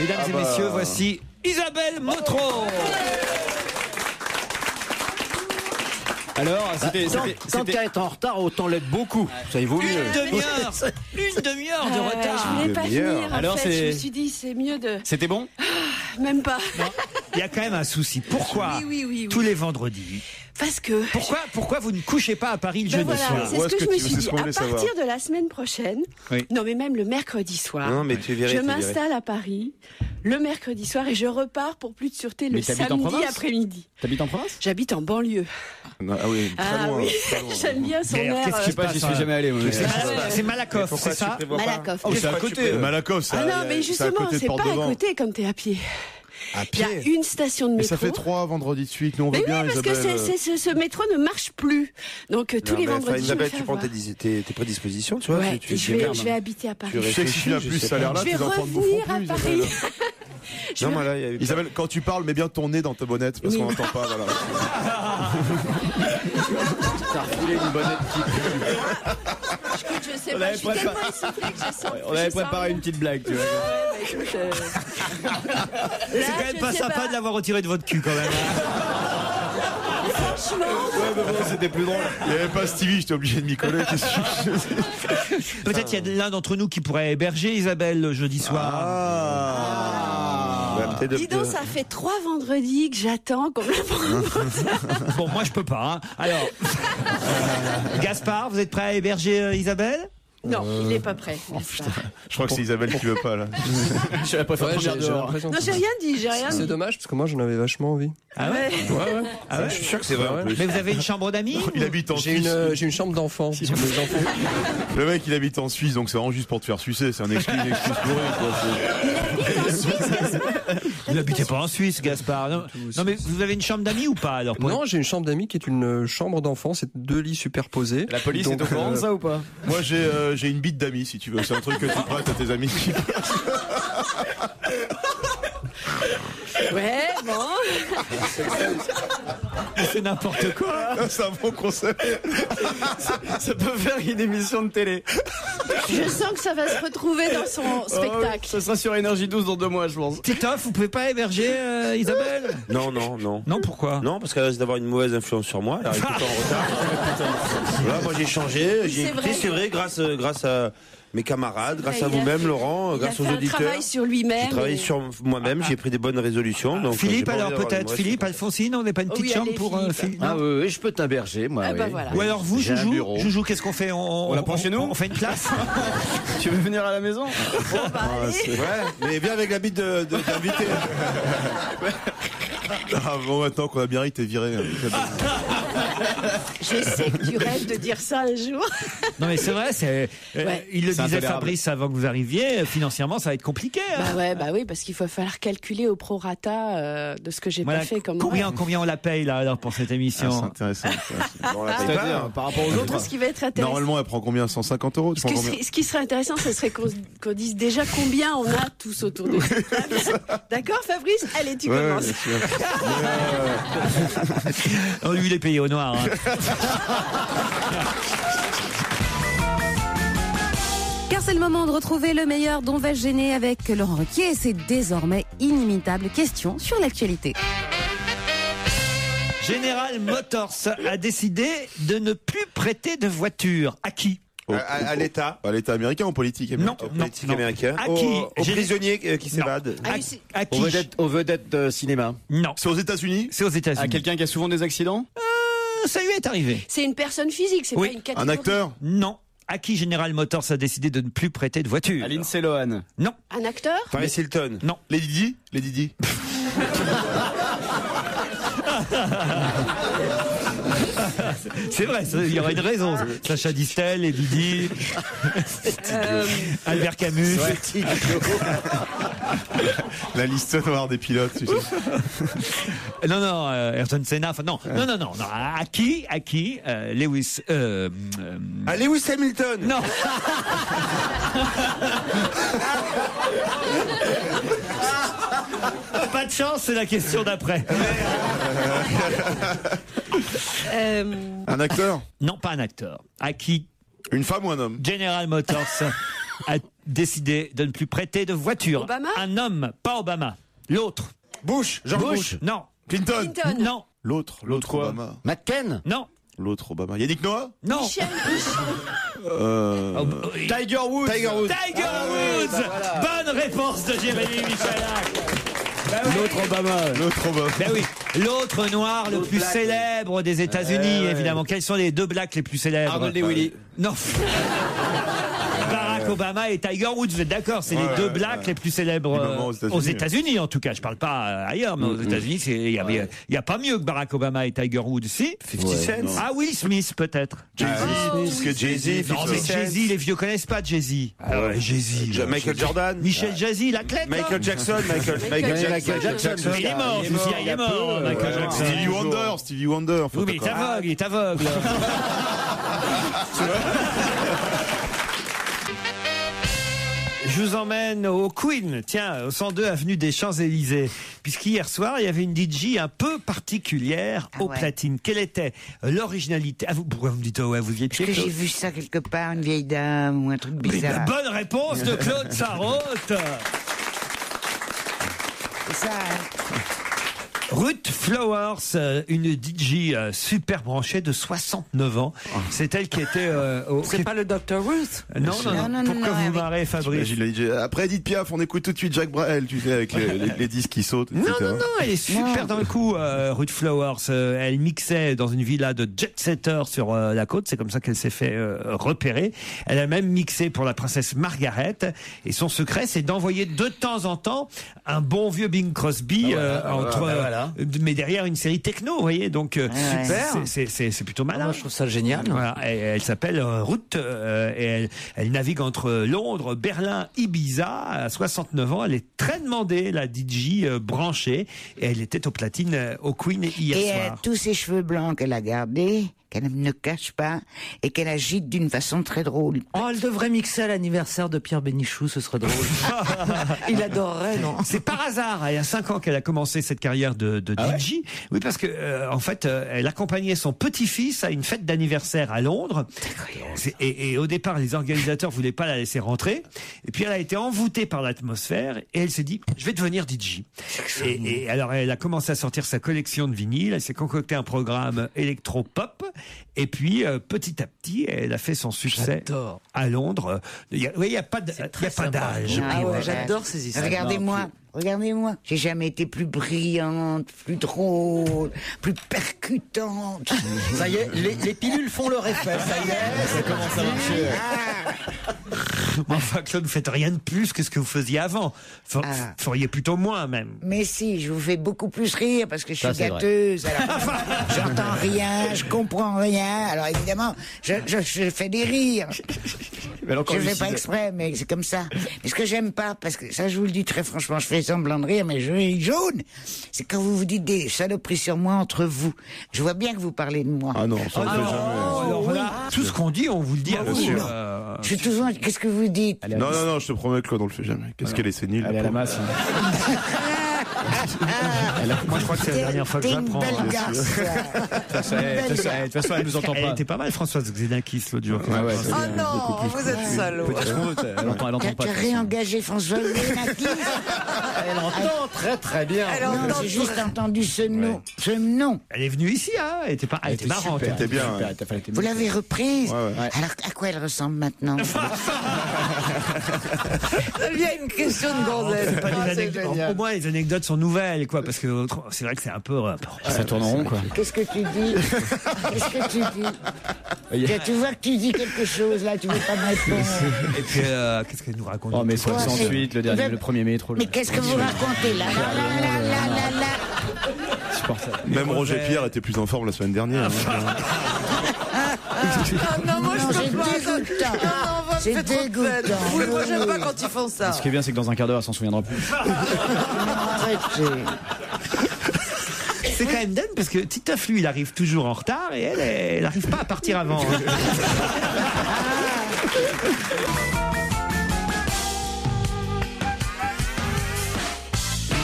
Mesdames et messieurs, voici Isabelle Motro. Alors, Tant qu'à être en retard, autant l'être beaucoup. Ça y vaut mieux. Une demi-heure de retard. Je voulais pas finir. Alors, en fait, je me suis dit, c'est mieux de. C'était bon? Même pas. Il y a quand même un souci. Pourquoi Oui. tous les vendredis, Parce que... Pourquoi vous ne couchez pas à Paris le jeudi voilà, soir? c'est ce que je me suis dit. À partir de la semaine prochaine, non mais même le mercredi soir, je m'installe à Paris le mercredi soir et je repars pour plus de sûreté le samedi après-midi. T'habites en province? J'habite en banlieue. Ah oui, très loin. Oui. J'aime bien son air. Qu'est-ce qui se passe? J'y suis jamais allé. C'est Malakoff, c'est ça? Malakoff. Oh, c'est à côté. Malakoff, ça. Ah non, mais justement, c'est pas à côté comme t'es à pied. Il y a une station de métro. Et ça fait 3 vendredis de suite. Nous, on veut bien, parce Isabelle. que ce métro ne marche plus. Donc, tous les vendredis, Isabelle, je tu prends tes prédispositions, tu vois. Ouais, je vais habiter à Paris. Je sais que si tu as plus ce salaire-là, tes enfants ne bouffont plus, Isabelle. Non, mais là, Isabelle, quand tu parles, mets bien ton nez dans ta bonnette, parce qu'on n'entend pas, voilà. T'as refilé une bonnette qui Écoute, je sais pas, je suis tellement essoufflée que je sens. On avait préparé une petite blague, tu vois. C'est quand même pas sympa de l'avoir retiré de votre cul, quand même. Franchement. Ouais, mais bon, c'était plus drôle. Il n'y avait pas Stevie, j'étais obligé de m'y coller. Peut-être qu'il y a l'un d'entre nous qui pourrait héberger Isabelle le jeudi soir. Dis donc, ça fait 3 vendredis que j'attends qu'on me propose. Bon, moi je peux pas. Hein. Alors, Gaspard, vous êtes prêt à héberger Isabelle? Non, il n'est pas prêt. Je crois que c'est Isabelle qui veut pas, là. Je pas faire première dehors. Non, j'ai rien dit, C'est dommage, parce que moi, j'en avais vachement envie. Ah ouais? Ah ouais, je suis sûr que c'est vrai. En plus. Mais vous avez une chambre d'amis? Il habite en Suisse. J'ai une chambre d'enfant. Le mec, il habite en Suisse, donc c'est vraiment juste pour te faire sucer. C'est un excuse pour lui. Vous n'habitez pas en Suisse, Gaspard. Non, mais vous avez une chambre d'amis ou pas alors? Non, j'ai une chambre d'amis qui est une chambre d'enfant. C'est 2 lits superposés. La police est au courant de ça ou pas? Moi, j'ai une bite d'amis, si tu veux. C'est un truc que tu prêtes à tes amis. Ouais, bon. C'est n'importe quoi. C'est un bon concept. Ça peut faire une émission de télé. Je sens que ça va se retrouver dans son spectacle. Ça sera sur Énergie 12 dans 2 mois, je pense. Titoff, vous pouvez pas héberger Isabelle? Non. Non, pourquoi? Non, parce qu'elle risque d'avoir une mauvaise influence sur moi. Elle arrive tout le temps en retard. Voilà, moi j'ai changé. J'ai écouté, c'est vrai, grâce à mes camarades, grâce à vous-même, Laurent, grâce aux auditeurs. Il a fait un travail sur lui-même. J'ai travaillé sur moi-même, j'ai pris des bonnes résolutions. Donc Philippe, alors peut-être, Philippe, Alphonsine, on n'est pas une petite chambre pour Philippe? Ah oui, je peux t'héberger, moi. Bah voilà. Ou alors vous, Joujou, qu'est-ce qu'on fait? On la prend chez nous? On fait une place? Tu veux venir à la maison? Ouais, mais viens avec la bite d'invité. Ah bon, maintenant qu'on a bien ri, t'es viré. Je sais que tu rêves de dire ça un jour. Non mais c'est vrai, il le disait intolérable. Fabrice avant que vous arriviez, financièrement ça va être compliqué. Hein. Bah oui, parce qu'il va falloir calculer au prorata de ce que j'ai pas fait comme combien on la paye là alors pour cette émission? C'est intéressant. C'est-à-dire, par rapport aux autres? Ce qui va être intéressant. Normalement, elle prend combien? 150 €? Ce qui serait intéressant, ce serait qu'on dise déjà combien on a tous autour de nous. D'accord, Fabrice? Allez, tu commences. Lui, il est payé au noir. Hein. Car c'est le moment de retrouver le meilleur dont va se gêner avec Laurent Ruquier et c'est désormais inimitable question sur l'actualité. General Motors a décidé de ne plus prêter de voiture. À qui? À l'État. À l'État américain ou politique américain? Politique américain. À qui? Aux prisonniers qui s'évadent. À qui? Aux vedettes de cinéma. Non. C'est aux États-Unis? C'est aux États-Unis. À quelqu'un qui a souvent des accidents? Ça lui est arrivé. C'est une personne physique, c'est pas une catégorie. Un acteur? Non. À qui General Motors a décidé de ne plus prêter de voiture? À Lindsay Lohan. Non. Un acteur? Paris Hilton. Non. Lady Di? C'est vrai, il y aurait une raison. Sacha Distel, Didi, Albert Camus. La liste noire des pilotes, tu sais. Non, Ayrton Senna. Non. À qui Lewis. À Lewis Hamilton. Non. Pas de chance, c'est la question d'après. Un acteur? Non, pas un acteur. À qui? Une femme ou un homme? General Motors a décidé de ne plus prêter de voiture. Obama? Un homme, pas Obama. L'autre. George Bush? Non. Clinton? Non. L'autre Obama. McCain? Non. L'autre Obama. Yannick Noah? Non. Michel. Tiger Woods. Tiger Woods. Bonne réponse de Jérémy Michalak. L'autre Obama. L'autre Obama. Ben oui. L'autre noir le plus célèbre des États-Unis, évidemment. Quels sont les 2 blacks les plus célèbres? Arnold et Willy. Non. Barack Obama et Tiger Woods, vous êtes d'accord? C'est les 2 blacks les plus célèbres aux États-Unis, en tout cas. Je parle pas ailleurs, mais aux États-Unis, il y a pas mieux que Barack Obama et Tiger Woods, si? 50 Cent. Ah, Will Smith, peut-être. Jay-Z. Non, mais Jay-Z, les vieux connaissent pas Jay-Z. Jay-Z. Michael Jordan. Michel Jay-Z, l'athlète. Michael Jackson. Michael Jackson. Il est mort, il est mort, Michael Jackson. Stevie Wonder. Oui, mais il est aveugle. Je vous emmène au Queen, tiens, au 102 avenue des Champs-Élysées, puisqu'hier soir, il y avait une DJ un peu particulière aux platines. Quelle était l'originalité? Pourquoi vous me dites, ouais, vous y étiez? Parce que j'ai vu ça quelque part, une vieille dame ou un truc bizarre. Mais bonne réponse de Claude Sarraute. C'est ça, Ruth Flowers, une DJ super branchée de 69 ans. C'est elle qui était C'est pas le Dr. Ruth? Non. Pourquoi vous marrez, Fabrice? Après Edith Piaf, on écoute tout de suite Jacques Brel, tu sais, avec les disques qui sautent. Non, elle est super dans le coup, Ruth Flowers. Elle mixait dans une villa de jet-setter sur la côte. C'est comme ça qu'elle s'est fait repérer. Elle a même mixé pour la princesse Margaret. Et son secret, c'est d'envoyer de temps en temps un bon vieux Bing Crosby mais derrière une série techno, vous voyez. Donc c'est plutôt malin. Je trouve ça génial. Voilà. Elle s'appelle Ruth et elle navigue entre Londres, Berlin, Ibiza. À 69 ans, elle est très demandée, la DJ branchée, et elle était aux platines au Queen hier soir. Et tous ces cheveux blancs qu'elle a gardés, qu'elle ne cache pas et qu'elle agite d'une façon très drôle. Oh, elle devrait mixer à l'anniversaire de Pierre Bénichou, ce serait drôle. Il adorerait, non? C'est par hasard, il y a 5 ans qu'elle a commencé cette carrière de DJ. Oui, parce que en fait, elle accompagnait son petit-fils à une fête d'anniversaire à Londres. Et au départ, les organisateurs voulaient pas la laisser rentrer. Et puis elle a été envoûtée par l'atmosphère et elle s'est dit, je vais devenir DJ. Et alors elle a commencé à sortir sa collection de vinyles. Elle s'est concocté un programme électro-pop. Et puis, petit à petit, elle a fait son succès à Londres. Il n'y a pas d'âge. J'adore ces histoires. Regardez-moi. J'ai jamais été plus brillante, plus drôle, plus percutante. Ça y est, les pilules font leur effet. Ça y est, ça commence à marcher. Enfin, Claude, vous faites rien de plus que ce que vous faisiez avant. Feriez plutôt moins, même. Mais si, je vous fais beaucoup plus rire parce que je suis gâteuse. Alors, j'entends rien, je comprends rien. Alors évidemment, je fais des rires. Je ne fais pas exprès, mais c'est comme ça. Mais ce que j'aime pas, parce que ça, je vous le dis très franchement, je fais semblant de rire, mais je suis jaune. C'est quand vous vous dites des saloperies sur moi entre vous. Je vois bien que vous parlez de moi. Ah non, ça ne fait jamais. Alors là, tout ce qu'on dit, on vous le dit à vous. Je suis toujours. Qu'est-ce que vous dites? Non, je te promets, Claude, on le fait jamais. Qu'est-ce qu'elle est sénile. Elle est à la masse. Moi, je crois que c'est la dernière fois que j'apprends. T'es une belle garce. De toute façon, elle nous entend pas. Elle était pas mal, Françoise Xenakis, l'autre jour. Oh non, vous êtes salaud. Elle entend pas. Tu as réengagé Françoise Xenakis? Elle entend très très bien. J'ai juste entendu ce nom. Elle est venue ici, hein. Elle était marrante. Elle était bien. Vous l'avez reprise? Alors, à quoi elle ressemble maintenant? Ça devient une question de gonzesse. Au moins, les anecdotes sont nouvelles, quoi, parce que c'est vrai que c'est un peu. Ça tourne en rond, quoi. Qu'est-ce que tu dis? Tu vois que tu dis quelque chose, là, tu veux pas me répondre. Et puis, qu'est-ce qu'elle nous raconte? Oh, mais 68, le premier métro. Mais qu'est-ce que vous racontez, là? Même Roger Pierre était plus en forme la semaine dernière. Non, moi je peux pas. C'est dégoûtant. Moi j'aime pas quand ils font ça. Ce qui est bien, c'est que dans un quart d'heure, elle s'en souviendra plus. C'est quand même dingue parce que Titoff, lui, il arrive toujours en retard et elle n'arrive pas à partir avant.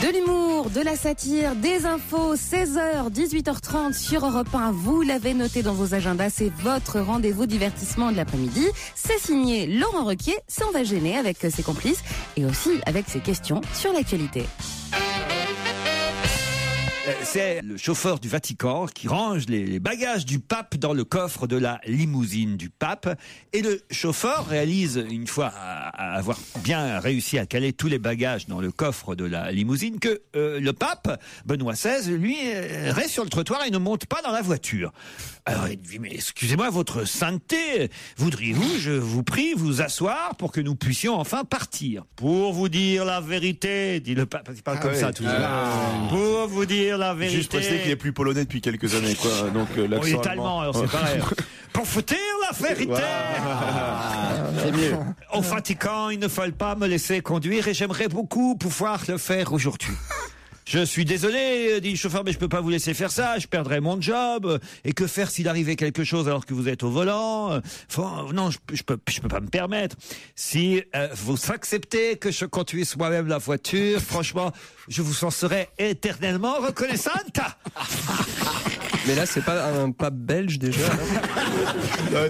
De l'humour, de la satire, des infos, 16h, 18h30 sur Europe 1. Vous l'avez noté dans vos agendas, c'est votre rendez-vous divertissement de l'après-midi. C'est signé Laurent Ruquier, ça on va gêner avec ses complices et aussi avec ses questions sur l'actualité. C'est le chauffeur du Vatican qui range les bagages du pape dans le coffre de la limousine du pape. Et le chauffeur réalise, une fois avoir bien réussi à caler tous les bagages dans le coffre de la limousine, que le pape, Benoît XVI, lui, reste sur le trottoir et ne monte pas dans la voiture. Alors il dit, mais excusez-moi, votre sainteté, voudriez-vous, je vous prie, vous asseoir pour que nous puissions enfin partir? Pour vous dire la vérité, dit le pape, il parle comme ça toujours. Pour vous dire la vérité. Juste préciser qu'il est plus polonais depuis quelques années, quoi. Donc l'accent il est allemand, alors c'est pareil. Pour vous dire la vérité. C'est mieux. Au Vatican, il ne faut pas me laisser conduire et j'aimerais beaucoup pouvoir le faire aujourd'hui. Je suis désolé, dit le chauffeur, mais je peux pas vous laisser faire ça, je perdrai mon job. Et que faire s'il arrivait quelque chose alors que vous êtes au volant? Non, je peux pas me permettre. Si vous acceptez que je conduise moi-même la voiture, franchement, je vous en serai éternellement reconnaissante. Mais là, c'est pas un pape belge déjà.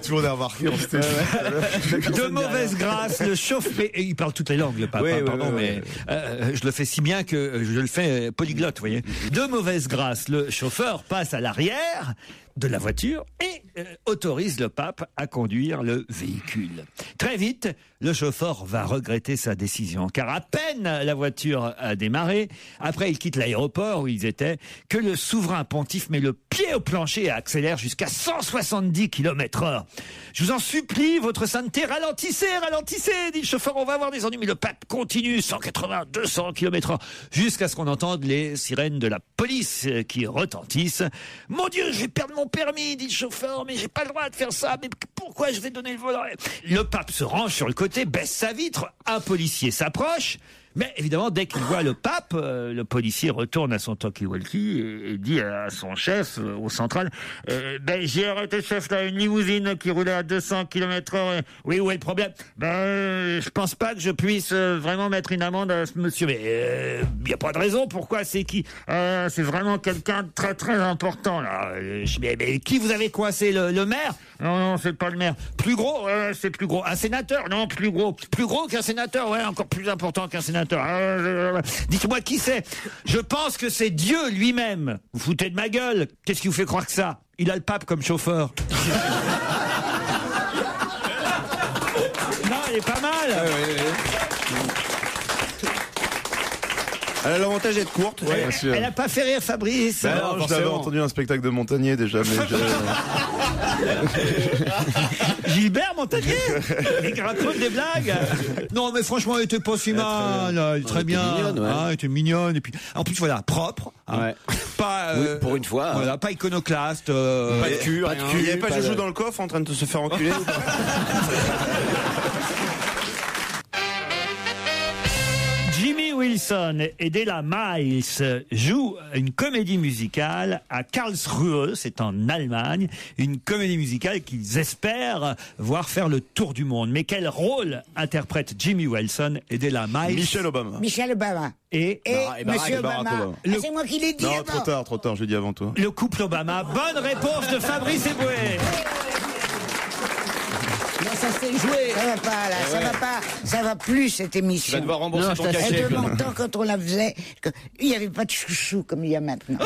Tout le monde a remarqué. De mauvaise grâce, le chauffeur. Et il parle toutes les langues, le pape. Mais je le fais si bien que je le fais polyglotte, vous voyez. De mauvaise grâce, le chauffeur passe à l'arrière de la voiture et autorise le pape à conduire le véhicule. Très vite, le chauffeur va regretter sa décision, car à peine la voiture a démarré, après il quitte l'aéroport où ils étaient, que le souverain pontife met le pied au plancher et accélère jusqu'à 170 km/h. Je vous en supplie, votre sainteté, ralentissez, dit le chauffeur, on va avoir des ennuis. Mais le pape continue, 180, 200 km/h, jusqu'à ce qu'on entende les sirènes de la police qui retentissent. Mon Dieu, je vais perdre mon permis, dit le chauffeur, mais j'ai pas le droit de faire ça, mais pourquoi je vais donner le volant? Le pape se range sur le côté, baisse sa vitre, un policier s'approche, mais évidemment, dès qu'il voit le pape, le policier retourne à son talkie-walkie et dit à son chef, au central, j'ai arrêté, chef, là, une limousine qui roulait à 200 km/h. Oui, où est le problème? Je pense pas que je puisse vraiment mettre une amende à ce monsieur. Mais il n'y a pas de raison. Pourquoi? C'est qui? C'est vraiment quelqu'un de très très important, là. Mais qui vous avez coincé? Le maire? Non, c'est pas le maire. Plus gros? C'est plus gros. Un sénateur? Non, plus gros. Plus gros qu'un sénateur? Ouais, encore plus important qu'un sénateur. Dites-moi qui c'est? Je pense que c'est Dieu lui-même. Vous foutez de ma gueule. Qu'est-ce qui vous fait croire que ça? Il a le pape comme chauffeur. Non, il est pas mal. Elle a l'avantage d'être courte. Ouais, elle n'a pas fait rire Fabrice. Non, j'avais entendu un spectacle de Montagnier déjà. Mais Gilbert Montagnier. Il raconte des blagues. Non, mais franchement, elle était pas si mal. Elle est très bien. Elle était mignonne. Et puis, en plus, voilà, propre. Pas, pour une fois. Voilà, pas iconoclaste. Pas de cul. Il n'y avait pas Joujou dans le coffre en train de se faire enculer. Jimmy Wilson et Della Miles jouent une comédie musicale à Karlsruhe, c'est en Allemagne, une comédie musicale qu'ils espèrent voir faire le tour du monde. Mais quel rôle interprètent Jimmy Wilson et Della Miles? Michelle Obama. Et Monsieur Obama. C'est moi qui l'ai dit. Non, trop tard, j'ai dit avant toi. Le couple Obama. Bonne réponse de Fabrice Eboué. Non, ça s'est joué. Ça va pas, là, ça va plus, cette émission. Tu vas devoir rembourser ton cachet. Et de mon temps, quand on la faisait, il n'y avait pas de chouchou comme il y a maintenant.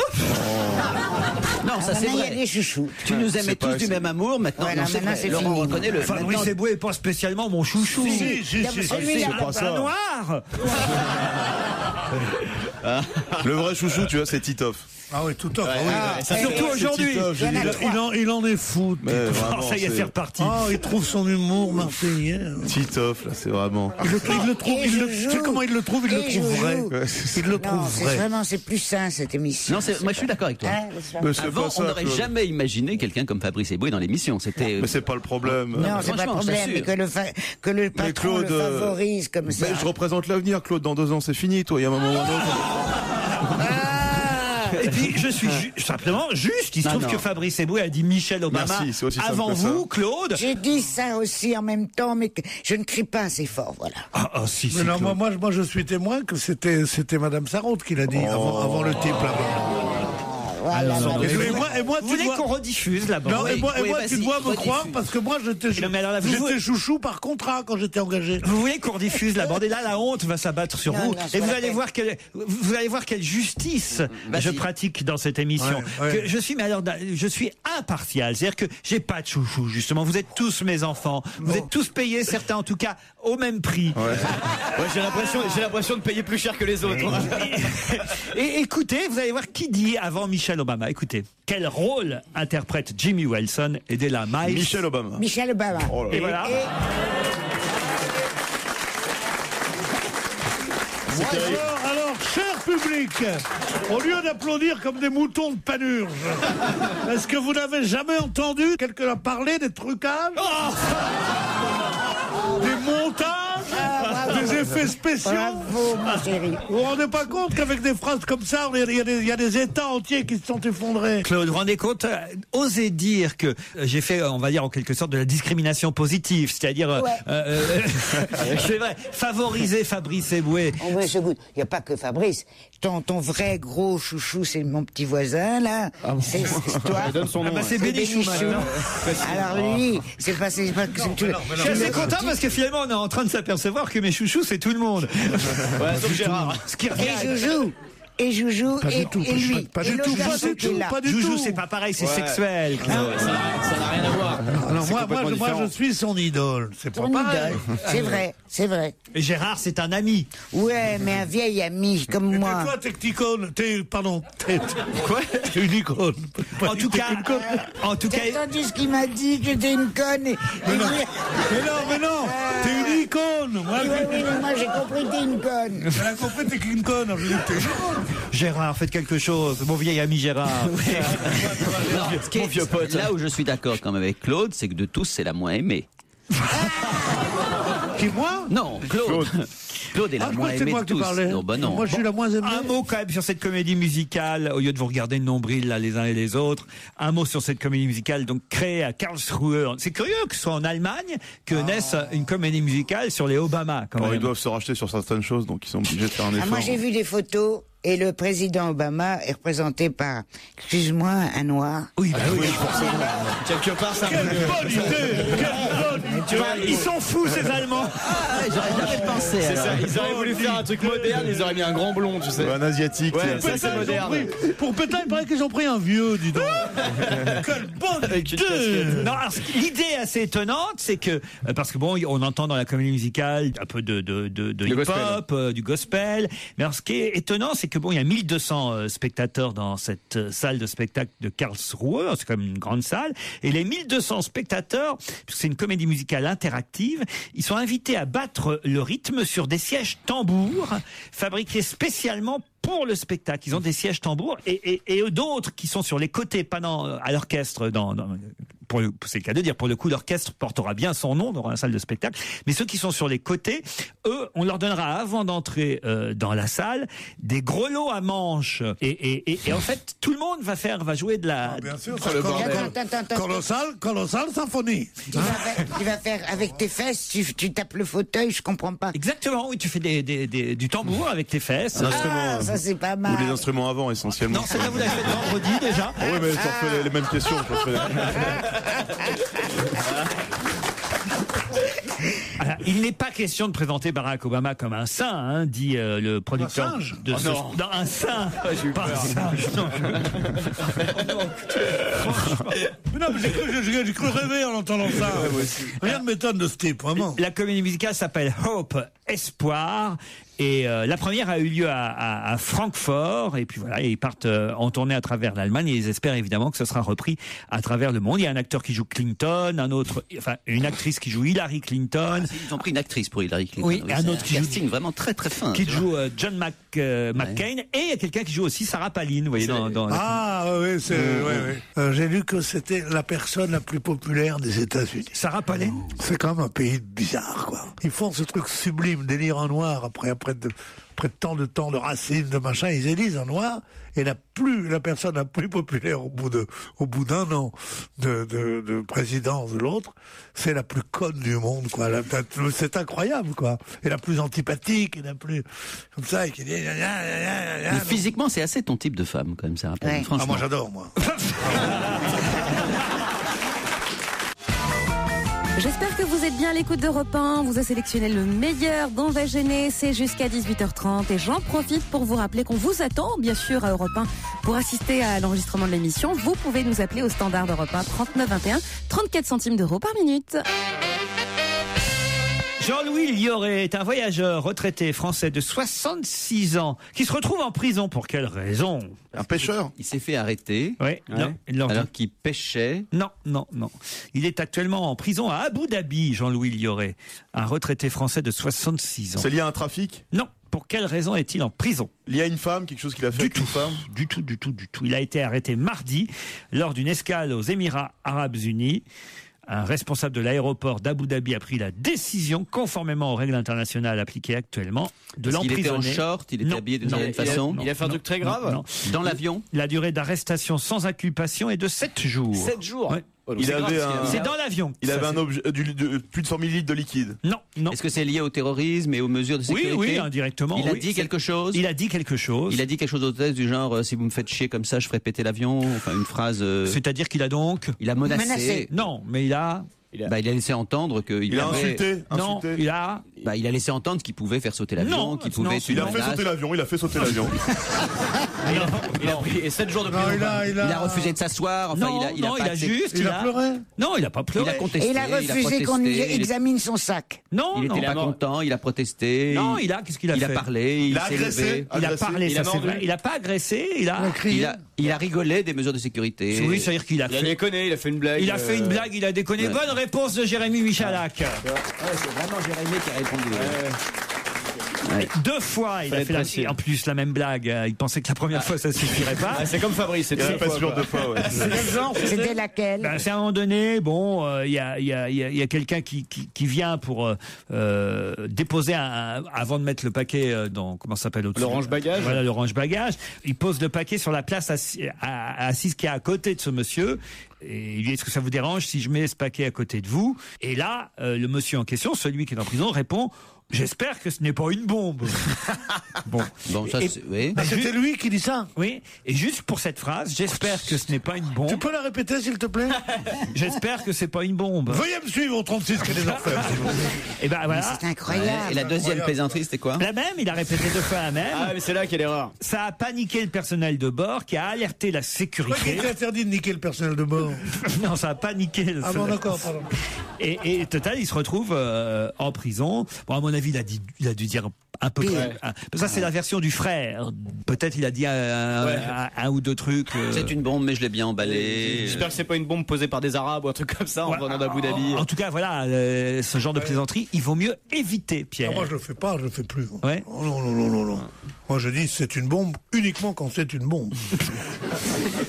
Non, ça c'est vrai. Il y a des chouchous. Tu nous aimais tous du même amour, maintenant, ouais, non, c'est vrai. Laurent reconnaît le... Fabrice Eboué n'est pas spécialement mon chouchou. Si, c'est pas ça. Noir. Le vrai chouchou, tu vois, c'est Titoff. Ah oui, tout à fait. Surtout aujourd'hui. Il en est fou. Ça y est, c'est reparti. Il trouve son humour marseillais. Titoff, là, c'est vraiment. Il le trouve. Tu sais comment il le trouve? Il le trouve vrai. Il le trouve vrai. Vraiment, c'est plus sain, cette émission. Non, moi je suis d'accord avec toi. Avant, on n'aurait jamais imaginé quelqu'un comme Fabrice Eboué dans l'émission. Mais c'est pas le problème. Non, c'est pas le problème. Que le patron le favorise comme ça. Mais je représente l'avenir, Claude. Dans 2 ans, c'est fini, toi. Il y a un moment ou un autre. Et puis, je suis simplement juste. Il se trouve que Fabrice Eboué a dit Michelle Obama. Merci, aussi avant vous, Claude. J'ai dit ça aussi en même temps, mais je ne crie pas assez fort, voilà. Mais non, moi, je suis témoin que c'était Madame Sarraute qui l'a dit avant le type là-bas. Voilà. Et moi, vous voulez qu'on rediffuse la bande? Non, et moi tu dois me croire parce que moi j'étais chouchou par contrat quand j'étais engagé. Vous voulez qu'on rediffuse la bande? Et là, la honte va s'abattre sur vous. Et vous allez voir quelle justice je pratique dans cette émission. Que je suis impartial. C'est-à-dire que j'ai pas de chouchou, justement. Vous êtes tous mes enfants. Vous êtes tous payés, certains en tout cas, au même prix. J'ai l'impression de payer plus cher que les autres. Et écoutez, vous allez voir qui dit avant Michelle Obama. Écoutez, quel rôle interprète Jimmy Wilson et Della Miles? Michelle Obama. Michelle Obama. Et voilà. Alors, cher public, au lieu d'applaudir comme des moutons de panurge, est-ce que vous n'avez jamais entendu quelqu'un parler des trucages, des montages, des effets spéciaux? Bravo, ma chérie. Vous vous rendez pas compte qu'avec des phrases comme ça, il y a des États entiers qui se sont effondrés? Claude, vous vous rendez compte, osez dire que j'ai fait, on va dire en quelque sorte, de la discrimination positive, c'est-à-dire, c'est vrai, favoriser Fabrice Eboué. Il n'y a pas que Fabrice. Ton vrai gros chouchou, c'est mon petit voisin, là. C'est toi. Donne son nom. C'est Bénichou. Alors lui, c'est pas... Je suis assez content parce que finalement, on est en train de s'apercevoir que mes chouchous, c'est tout le monde. Sauf Gérard. Et Joujou, et lui. Pas du tout. Joujou, c'est pas pareil, c'est sexuel. Ça n'a rien à voir. Alors moi, je suis son idole. C'est pas pareil. C'est vrai. Et Gérard, c'est un ami. Ouais, mais un vieil ami comme moi. Et toi, t'es quoi? T'es une icône. En tout cas. T'as entendu ce qu'il m'a dit, que j'étais une conne. Mais non, t'es une icône. Oui, mais moi j'ai compris que t'es une conne. Elle a compris que t'es une conne. Gérard, faites quelque chose, mon vieil ami Gérard. Mon vieux pote. Là où je suis d'accord quand même avec Claude, c'est que de tous, c'est la moins aimée. Qui, moi? Non, Claude. Claude est la moins aimée de tous. Non, bah non. Moi, je suis la moins aimée. Un mot quand même sur cette comédie musicale, au lieu de vous regarder le nombril là, les uns et les autres. Un mot sur cette comédie musicale, donc créée à Karlsruhe. C'est curieux que ce soit en Allemagne que naisse une comédie musicale sur les Obama. Quand même. Ils doivent se racheter sur certaines choses, donc ils sont obligés de faire un effort. Moi, j'ai vu des photos. Et le président Obama est représenté par, excuse-moi, un noir. Oui, forcément. Quelque part, ça. Quelle bonne idée! Ils sont fous, ces Allemands. J'aurais jamais pensé. C'est ça. Ils auraient voulu faire un truc moderne, ils auraient mis un grand blond, tu sais. Un asiatique. Ouais, ça c'est moderne. Pour Pétain, il paraît qu'ils ont pris un vieux, dis donc. Quelle bonne idée! Non, l'idée assez étonnante, c'est que, parce que bon, on entend dans la comédie musicale un peu de hip-hop, du gospel. Mais alors, ce qui est étonnant, c'est que bon, il y a 1200 spectateurs dans cette salle de spectacle de Karlsruhe, c'est quand même une grande salle, et les 1200 spectateurs, puisque c'est une comédie musicale interactive, ils sont invités à battre le rythme sur des sièges tambours fabriqués spécialement pour le spectacle. Ils ont des sièges tambours et d'autres qui sont sur les côtés, pas à l'orchestre, c'est le cas de dire, pour le coup, l'orchestre portera bien son nom dans la salle de spectacle, mais ceux qui sont sur les côtés, eux, on leur donnera, avant d'entrer dans la salle, des grelots à manches. Et en fait, tout le monde va jouer de la... bien sûr, colossal symphonie. Tu vas faire avec tes fesses, tu tapes le fauteuil, je comprends pas. Exactement, oui, tu fais du tambour avec tes fesses. Ça c'est pas mal. Ou les instruments avant, essentiellement. Non, celle-là, vous l'avez fait vendredi, déjà. Oui, mais je refais les mêmes questions. Alors, il n'est pas question de présenter Barack Obama comme un saint, hein, dit le producteur. Un singe. Non, un saint. Pas un singe. Non, mais j'ai cru rêver en entendant ça. Rien ne m'étonne de ce type, vraiment. La comédie musicale s'appelle Hope, Espoir. Et la première a eu lieu à Francfort, et puis voilà, ils partent en tournée à travers l'Allemagne, et ils espèrent évidemment que ce sera repris à travers le monde. Il y a un acteur qui joue Clinton, une actrice qui joue Hillary Clinton. Ils ont pris une actrice pour Hillary Clinton. Oui, un autre qui joue vraiment très très fin. Qui joue John McCain, et il y a quelqu'un qui joue aussi Sarah Palin, vous voyez, oui, c'est... j'ai lu que c'était la personne la plus populaire des États-Unis. Sarah Palin. C'est quand même un pays bizarre, quoi. Ils font ce truc sublime, délire en noir, après après tant de temps de Racine, de machin, ils élisent un noir, et la personne la plus populaire au bout d'un an de présidence de l'autre, c'est la plus conne du monde, quoi. C'est incroyable, quoi. Et la plus antipathique, et la plus, comme ça, et qui dit, mais physiquement, c'est assez ton type de femme, quand même, ça rappelle. Ouais. Franchement. Ah, moi, j'adore, moi. J'espère que vous êtes bien à l'écoute d'Europe 1. On vous a sélectionné le meilleur dont va gêner. C'est jusqu'à 18h30. Et j'en profite pour vous rappeler qu'on vous attend, bien sûr, à Europe 1 pour assister à l'enregistrement de l'émission. Vous pouvez nous appeler au standard d'Europe 1 39 21, 34 centimes d'euros par minute. Jean-Louis Lioré est un voyageur retraité français de 66 ans qui se retrouve en prison. Pour quelle raison? Un pêcheur. Il s'est fait arrêter. Oui. Non, alors qu'il pêchait. Non. Il est actuellement en prison à Abu Dhabi, Jean-Louis Lioré. Un retraité français de 66 ans. C'est lié à un trafic? Non. Pour quelle raison est-il en prison? Lié à une femme, quelque chose qu'il a fait avec une femme? Du tout. Il a été arrêté mardi lors d'une escale aux Émirats Arabes Unis. Un responsable de l'aéroport d'Abu Dhabi a pris la décision, conformément aux règles internationales appliquées actuellement, de l'emprisonner. Il était en short, il était habillé d'une certaine façon. Il a fait un truc très grave. Non. Dans l'avion. La durée d'arrestation sans inculpation est de 7 jours. 7 jours. Ouais. C'est dans l'avion. Il avait un objet, plus de 100 millilitres de liquide. Non. Est-ce que c'est lié au terrorisme et aux mesures de sécurité? Oui, indirectement. Il a dit quelque chose. Il a dit quelque chose. Il a dit quelque chose au test du genre si vous me faites chier comme ça, je ferai péter l'avion. Enfin, une phrase. C'est-à-dire qu'il a donc. Il a menacé. Non, mais il a laissé entendre qu'il il a insulté. Non, il a laissé entendre qu'il pouvait faire sauter l'avion, qu'il pouvait. Il a fait sauter l'avion. Il a pris 7 jours de prison. Il a refusé de s'asseoir. Enfin, il a pleuré. Non, il a pas pleuré. Il a contesté. Et il a refusé qu'on examine son sac. Non, il était pas content. Il a protesté. Non, qu'est-ce qu'il a fait? Il a parlé. Il a agressé. Il a parlé, ça c'est vrai. Il a pas agressé. Il a rigolé des mesures de sécurité. Oui, c'est-à-dire qu'il a fait. Il a déconné. Il a fait une blague. Il a fait une blague. Il a déconné. Bonne réponse de Jérémy Michalak. C'est vraiment Jérémy qui a répondu. Ouais. 2 fois, il a fait en plus la même blague. Il pensait que la première fois, ça suffirait pas. C'est comme Fabrice, c'est 2 fois. Ouais. C'était laquelle? C'est à un moment donné, il y a quelqu'un qui vient pour déposer avant de mettre le paquet dans, comment ça s'appelle, au-dessus. Le range-bagage. Voilà, le range-bagage. Il pose le paquet sur la place assise qui est à côté de ce monsieur. Et il dit, est-ce que ça vous dérange si je mets ce paquet à côté de vous? Et là, le monsieur en question, celui qui est en prison, répond, j'espère que ce n'est pas une bombe. Bon, ça, oui. C'était lui qui dit ça. Oui. Et juste pour cette phrase, j'espère que ce n'est pas une bombe. Tu peux la répéter, s'il te plaît? J'espère que c'est pas une bombe. Veuillez me suivre au 36 quai des Orfèvres. Et ben voilà. C'est incroyable. Et la deuxième plaisanterie, c'était quoi? La même, il a répété 2 fois la même. Ah, mais c'est là qu'il y a l'erreur. Ça a paniqué le personnel de bord qui a alerté la sécurité. Pourquoi il était interdit de niquer le personnel de bord? Non, ça a paniqué le Ah bon, d'accord, pardon. Et total, il se retrouve en prison. Bon, à mon avis, il a dû dire un peu trop. Ça, c'est la version du frère. Peut-être il a dit un ou 2 trucs. C'est une bombe, mais je l'ai bien emballée. J'espère que c'est pas une bombe posée par des Arabes ou un truc comme ça en venant d'Abu Dhabi. En tout cas, voilà, ce genre de plaisanterie, il vaut mieux éviter, Pierre. Moi, je le fais pas, je le fais plus. Ouais. Oh, non. Moi, je dis c'est une bombe uniquement quand c'est une bombe.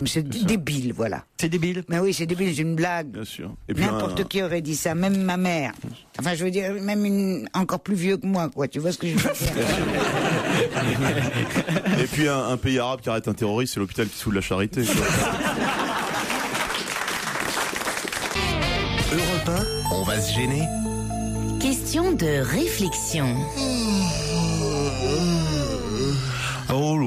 C'est débile, voilà. C'est débile. Mais oui, c'est débile, c'est une blague. Bien sûr. N'importe qui aurait dit ça, même ma mère. Enfin, je veux dire, même une encore plus vieux que moi, quoi. Tu vois ce que je veux dire? Et puis un pays arabe qui arrête un terroriste, c'est l'hôpital qui soude la charité. Europe 1, on va se gêner. Question de réflexion. Oh,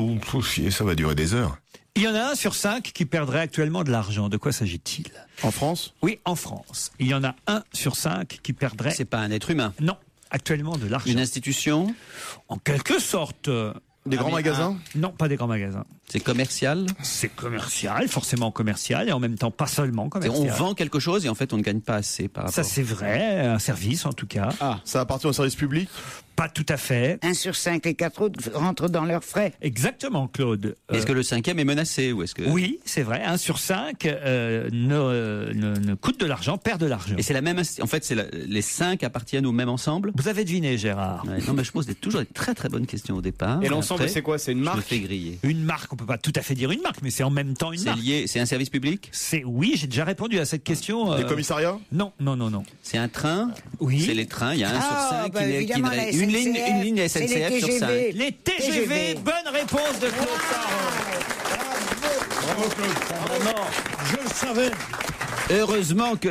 ça va durer des heures. Il y en a 1 sur 5 qui perdrait actuellement de l'argent. De quoi s'agit-il? En France? Oui, en France. Il y en a 1 sur 5 qui perdrait... C'est pas un être humain? Non, actuellement de l'argent. Une institution? En quelque sorte. Des grands magasins? Non, pas des grands magasins. C'est commercial? C'est commercial, forcément commercial, et en même temps pas seulement commercial. On vend quelque chose et en fait on ne gagne pas assez par rapport... Ça c'est vrai, un service en tout cas. Ça appartient au service public? Pas tout à fait. 1 sur 5, les 4 autres rentrent dans leurs frais. Exactement, Claude. Est-ce que le 5e est menacé ou est-ce que... Oui, c'est vrai. 1 sur 5 ne coûte de l'argent, perd de l'argent. Et c'est la même... En fait, les 5 appartiennent au même ensemble? Vous avez deviné, Gérard. Ouais, non, mais je pose toujours des très très bonnes questions au départ. Et l'ensemble, c'est quoi? C'est une marque? Je me fais griller. Une marque, on peut pas tout à fait dire une marque, mais c'est en même temps une marque. C'est un service public? Oui, j'ai déjà répondu à cette question. Des commissariats? Non. C'est un train? Oui. C'est les trains. Il y a 1 sur 5 qui évidemment, n'irait la Une ligne c'est SNCF les sur TGV. 5. Les TGV, bonne réponse de Claude Sarraud. Bravo, Claude. Je le savais. Heureusement que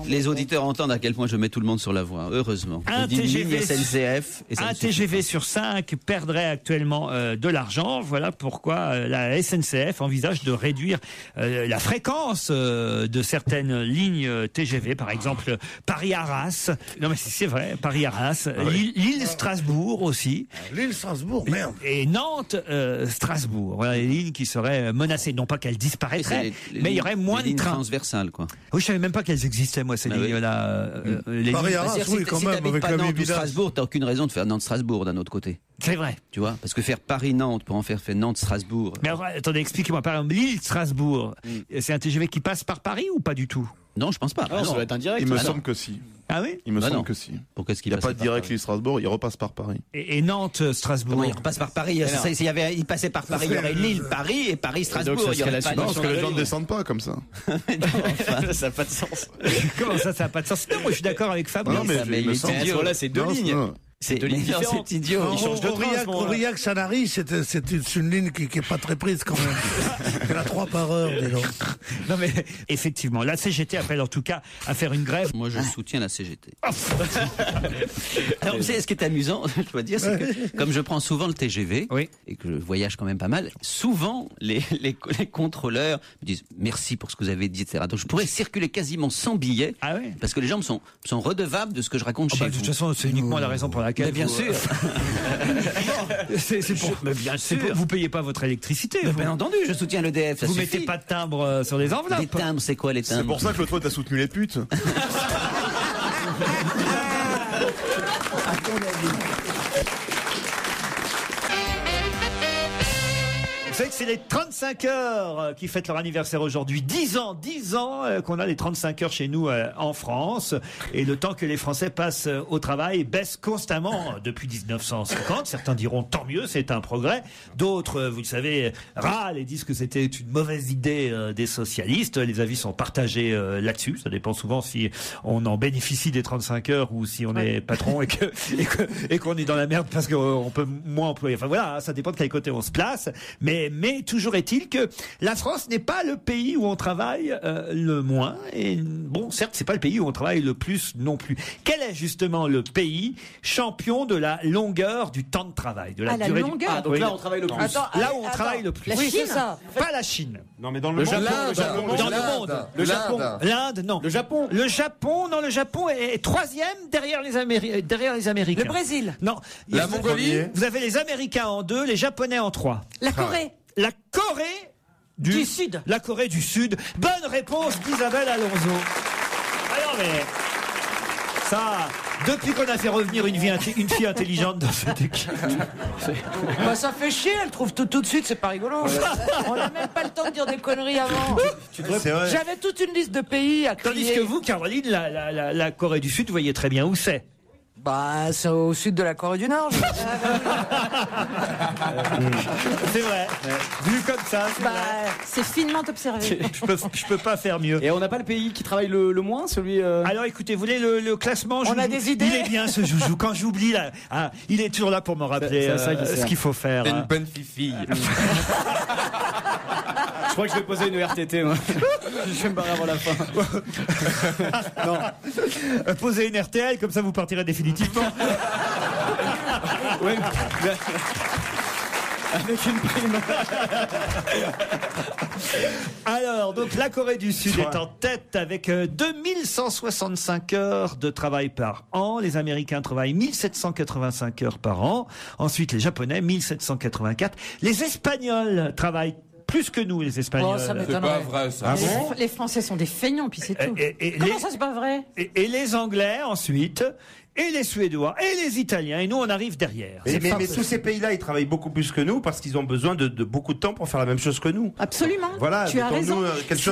les auditeurs entendent à quel point je mets tout le monde sur la voie. Heureusement. Un Je dis TGV, ligne SNCF. Et ça un ne suffit TGV pas. sur 5 perdrait actuellement de l'argent. Voilà pourquoi la SNCF envisage de réduire la fréquence de certaines lignes TGV. Par exemple, Paris-Arras. Non mais c'est vrai, Paris-Arras. Lille-Strasbourg aussi. Lille-Strasbourg, merde. Et Nantes-Strasbourg. Voilà les lignes qui seraient menacées. Non pas qu'elles disparaîtraient, mais il y aurait moins de lignes trains. Transversales, quoi. Oui, je savais même pas qu'elles existaient, moi, ces lignes-là. Les Paris-Arras, C'est-à-dire, oui, si quand si même, t'habites avec pas la Nantes ou Village. Strasbourg, t'as aucune raison de faire Nantes-Strasbourg d'un autre côté. C'est vrai. Tu vois, parce que faire Paris-Nantes pour en faire Nantes-Strasbourg. Mais alors, attendez, expliquez-moi. Par exemple, Lille-Strasbourg, c'est un TGV qui passe par Paris ou pas du tout? Non, je pense pas. Ah non, ça doit être indirect. Il me Ah non. semble que si. Ah oui? Il me Bah semble non. que si. Pourquoi est-ce Il qu'il n'y a passe pas de direct Lille-Strasbourg, il repasse par Paris. Et Nantes-Strasbourg? Comment il repasse par Paris? Il passait par Paris, il y aurait Lille-Paris et Paris-Strasbourg. Donc, ça Il y aurait serait pas la Non, suite. parce que les gens ne descendent pas comme ça. Ça n'a pas de sens. Comment ça n'a pas de sens? Non, moi, je suis d'accord avec Fabrice. Non, mais mais il me il est semble. idiot. Là, c'est deux Non, lignes. non. C'est deux lignes mais non, différentes. c'est idiot. Non, Il change de train à ce moment-là. Aurillac-Sanary, c'est une ligne qui n'est pas très prise quand même. Elle a 3 par heure, dis donc. Non, mais effectivement, la CGT appelle en tout cas à faire une grève. Moi, je soutiens la CGT. Alors, vous savez, ce qui est amusant, je dois dire, c'est que comme je prends souvent le TGV Oui. et que je voyage quand même pas mal, souvent les contrôleurs me disent merci pour ce que vous avez dit, etc. Donc, je pourrais circuler quasiment sans billet Ah oui? parce que les gens sont redevables de ce que je raconte Oh, chez bah, de vous. toute façon, c'est uniquement la raison pour laquelle. Mais bien vous, sûr. c'est pour. Mais bien sûr. Vous payez pas votre électricité. Mais vous. bien entendu, je soutiens l'EDF. ça Vous suffit. mettez pas de timbre sur les enveloppes. Les timbres, c'est quoi les timbres? C'est pour ça que l'autre fois t'as soutenu les putes. Vous savez que c'est les 35 heures qui fêtent leur anniversaire aujourd'hui. 10 ans qu'on a les 35 heures chez nous en France. Et le temps que les Français passent au travail baisse constamment depuis 1950. Certains diront tant mieux, c'est un progrès. D'autres, vous le savez, râlent et disent que c'était une mauvaise idée des socialistes. Les avis sont partagés là-dessus. Ça dépend souvent si on en bénéficie des 35 heures ou si on est patron et qu'on est dans la merde parce qu'on peut moins employer. Enfin voilà, ça dépend de quel côté on se place. Mais toujours est-il que la France n'est pas le pays où on travaille le moins. Et bon, certes, c'est pas le pays où on travaille le plus non plus. Quel est justement le pays champion de la longueur du temps de travail, de la durée du... longueur. Ah, donc Oui. là, on travaille le plus. Là où on travaille le plus. La Chine, c'est ça. Pas la Chine. Non, mais dans le, Le monde. Japon, Dans le monde. Le Japon. L'Inde, non. Le Japon. Le Japon, non, le Japon est troisième derrière les Américains. Le Brésil. Non. La Mongolie. Vous avez les Américains en 2, les Japonais en 3. La Corée. La Corée Du Sud. La Corée du Sud. Bonne réponse d'Isabelle Alonso. Alors mais ça, depuis qu'on a fait revenir une fille intelligente dans cette équipe. Bah ça fait chier, elle trouve tout de suite, c'est pas rigolo. On n'a même pas le temps de dire des conneries avant. C'est vrai. J'avais toute une liste de pays à Tandis crier. que vous, Caroline, la Corée du Sud, vous voyez très bien où c'est. Bah c'est au sud de la Corée du Nord. C'est vrai. Vu comme ça, c'est Bah, vrai. C'est finement observé. Je peux pas faire mieux. Et on n'a pas le pays qui travaille le moins, celui. Alors écoutez, vous voulez le classement? On a des idées. Il est bien ce joujou. Quand j'oublie, là, il est toujours là pour me rappeler C'est ça qui sert. ce qu'il faut faire. T'es une bonne fifille. Je crois que je vais poser une RTT, moi. Je vais me barrer avant la fin. Non. Posez une RTL, comme ça vous partirez définitivement. Ouais. Avec une prime. Alors, donc la Corée du Sud est en tête avec 2165 heures de travail par an. Les Américains travaillent 1785 heures par an. Ensuite, les Japonais, 1784. Les Espagnols travaillent plus que nous, les Espagnols. Oh, ça m'étonnerait. vrai, ça. Les Français sont des feignants, puis c'est tout. Et Comment ça, c'est pas vrai? et les Anglais, ensuite, et les Suédois, et les Italiens. Et nous, on arrive derrière. Mais tous ces pays-là, ils travaillent beaucoup plus que nous parce qu'ils ont besoin de beaucoup de temps pour faire la même chose que nous. Absolument. Voilà, Tu as mettons, raison. nous, quelque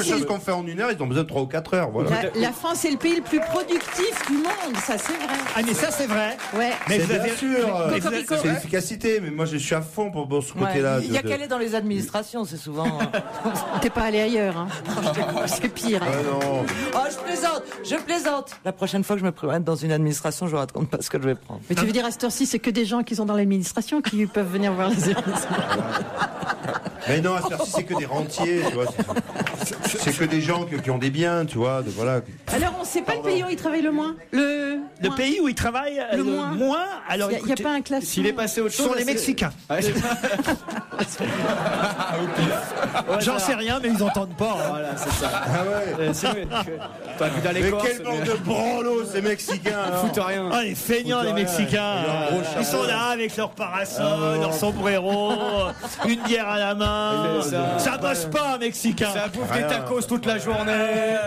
chose qu'on fait en 1 heure, ils ont besoin de 3 ou 4 heures. Voilà. La France est le pays le plus productif du monde, ça c'est vrai. Ah, mais ça, c'est vrai. Ouais. Mais C'est vous avez bien sûr, mais vous avez- c'est l'efficacité, mais moi je suis à fond pour ce côté-là. Il y a qu'à aller dans les administrations, c'est souvent. T'es pas allé ailleurs, hein. C'est pire. Hein. Ah non. Oh, je plaisante. La prochaine fois que je me présente dans une administration. l'administration, je raconte pas ce que je vais prendre. Mais tu veux dire à cette heure-ci, c'est que des gens qui sont dans l'administration qui peuvent venir voir les émissions. Mais non, à cette heure-ci, c'est que des rentiers, tu vois. C'est que des gens qui ont des biens, tu vois. Voilà. Alors, on ne sait pas le pays où il travaille le moins. Le pays où il travaille le moins. Alors, il n'y a pas un classement. S'il est passé autre chose, sont les Mexicains. J'en sais rien, mais ils n'entendent pas. Hein. Voilà, c'est ça. Ah ouais. C'est vrai. Mais quel bande de branlos, ces Mexicains. Ils foutent rien. Ah, les feignants, les Mexicains. Ils sont là avec leur parasol, leur sombrero, une bière à la main. Ça bosse pas, un Mexicain. Ça bouffe des tacos toute la journée.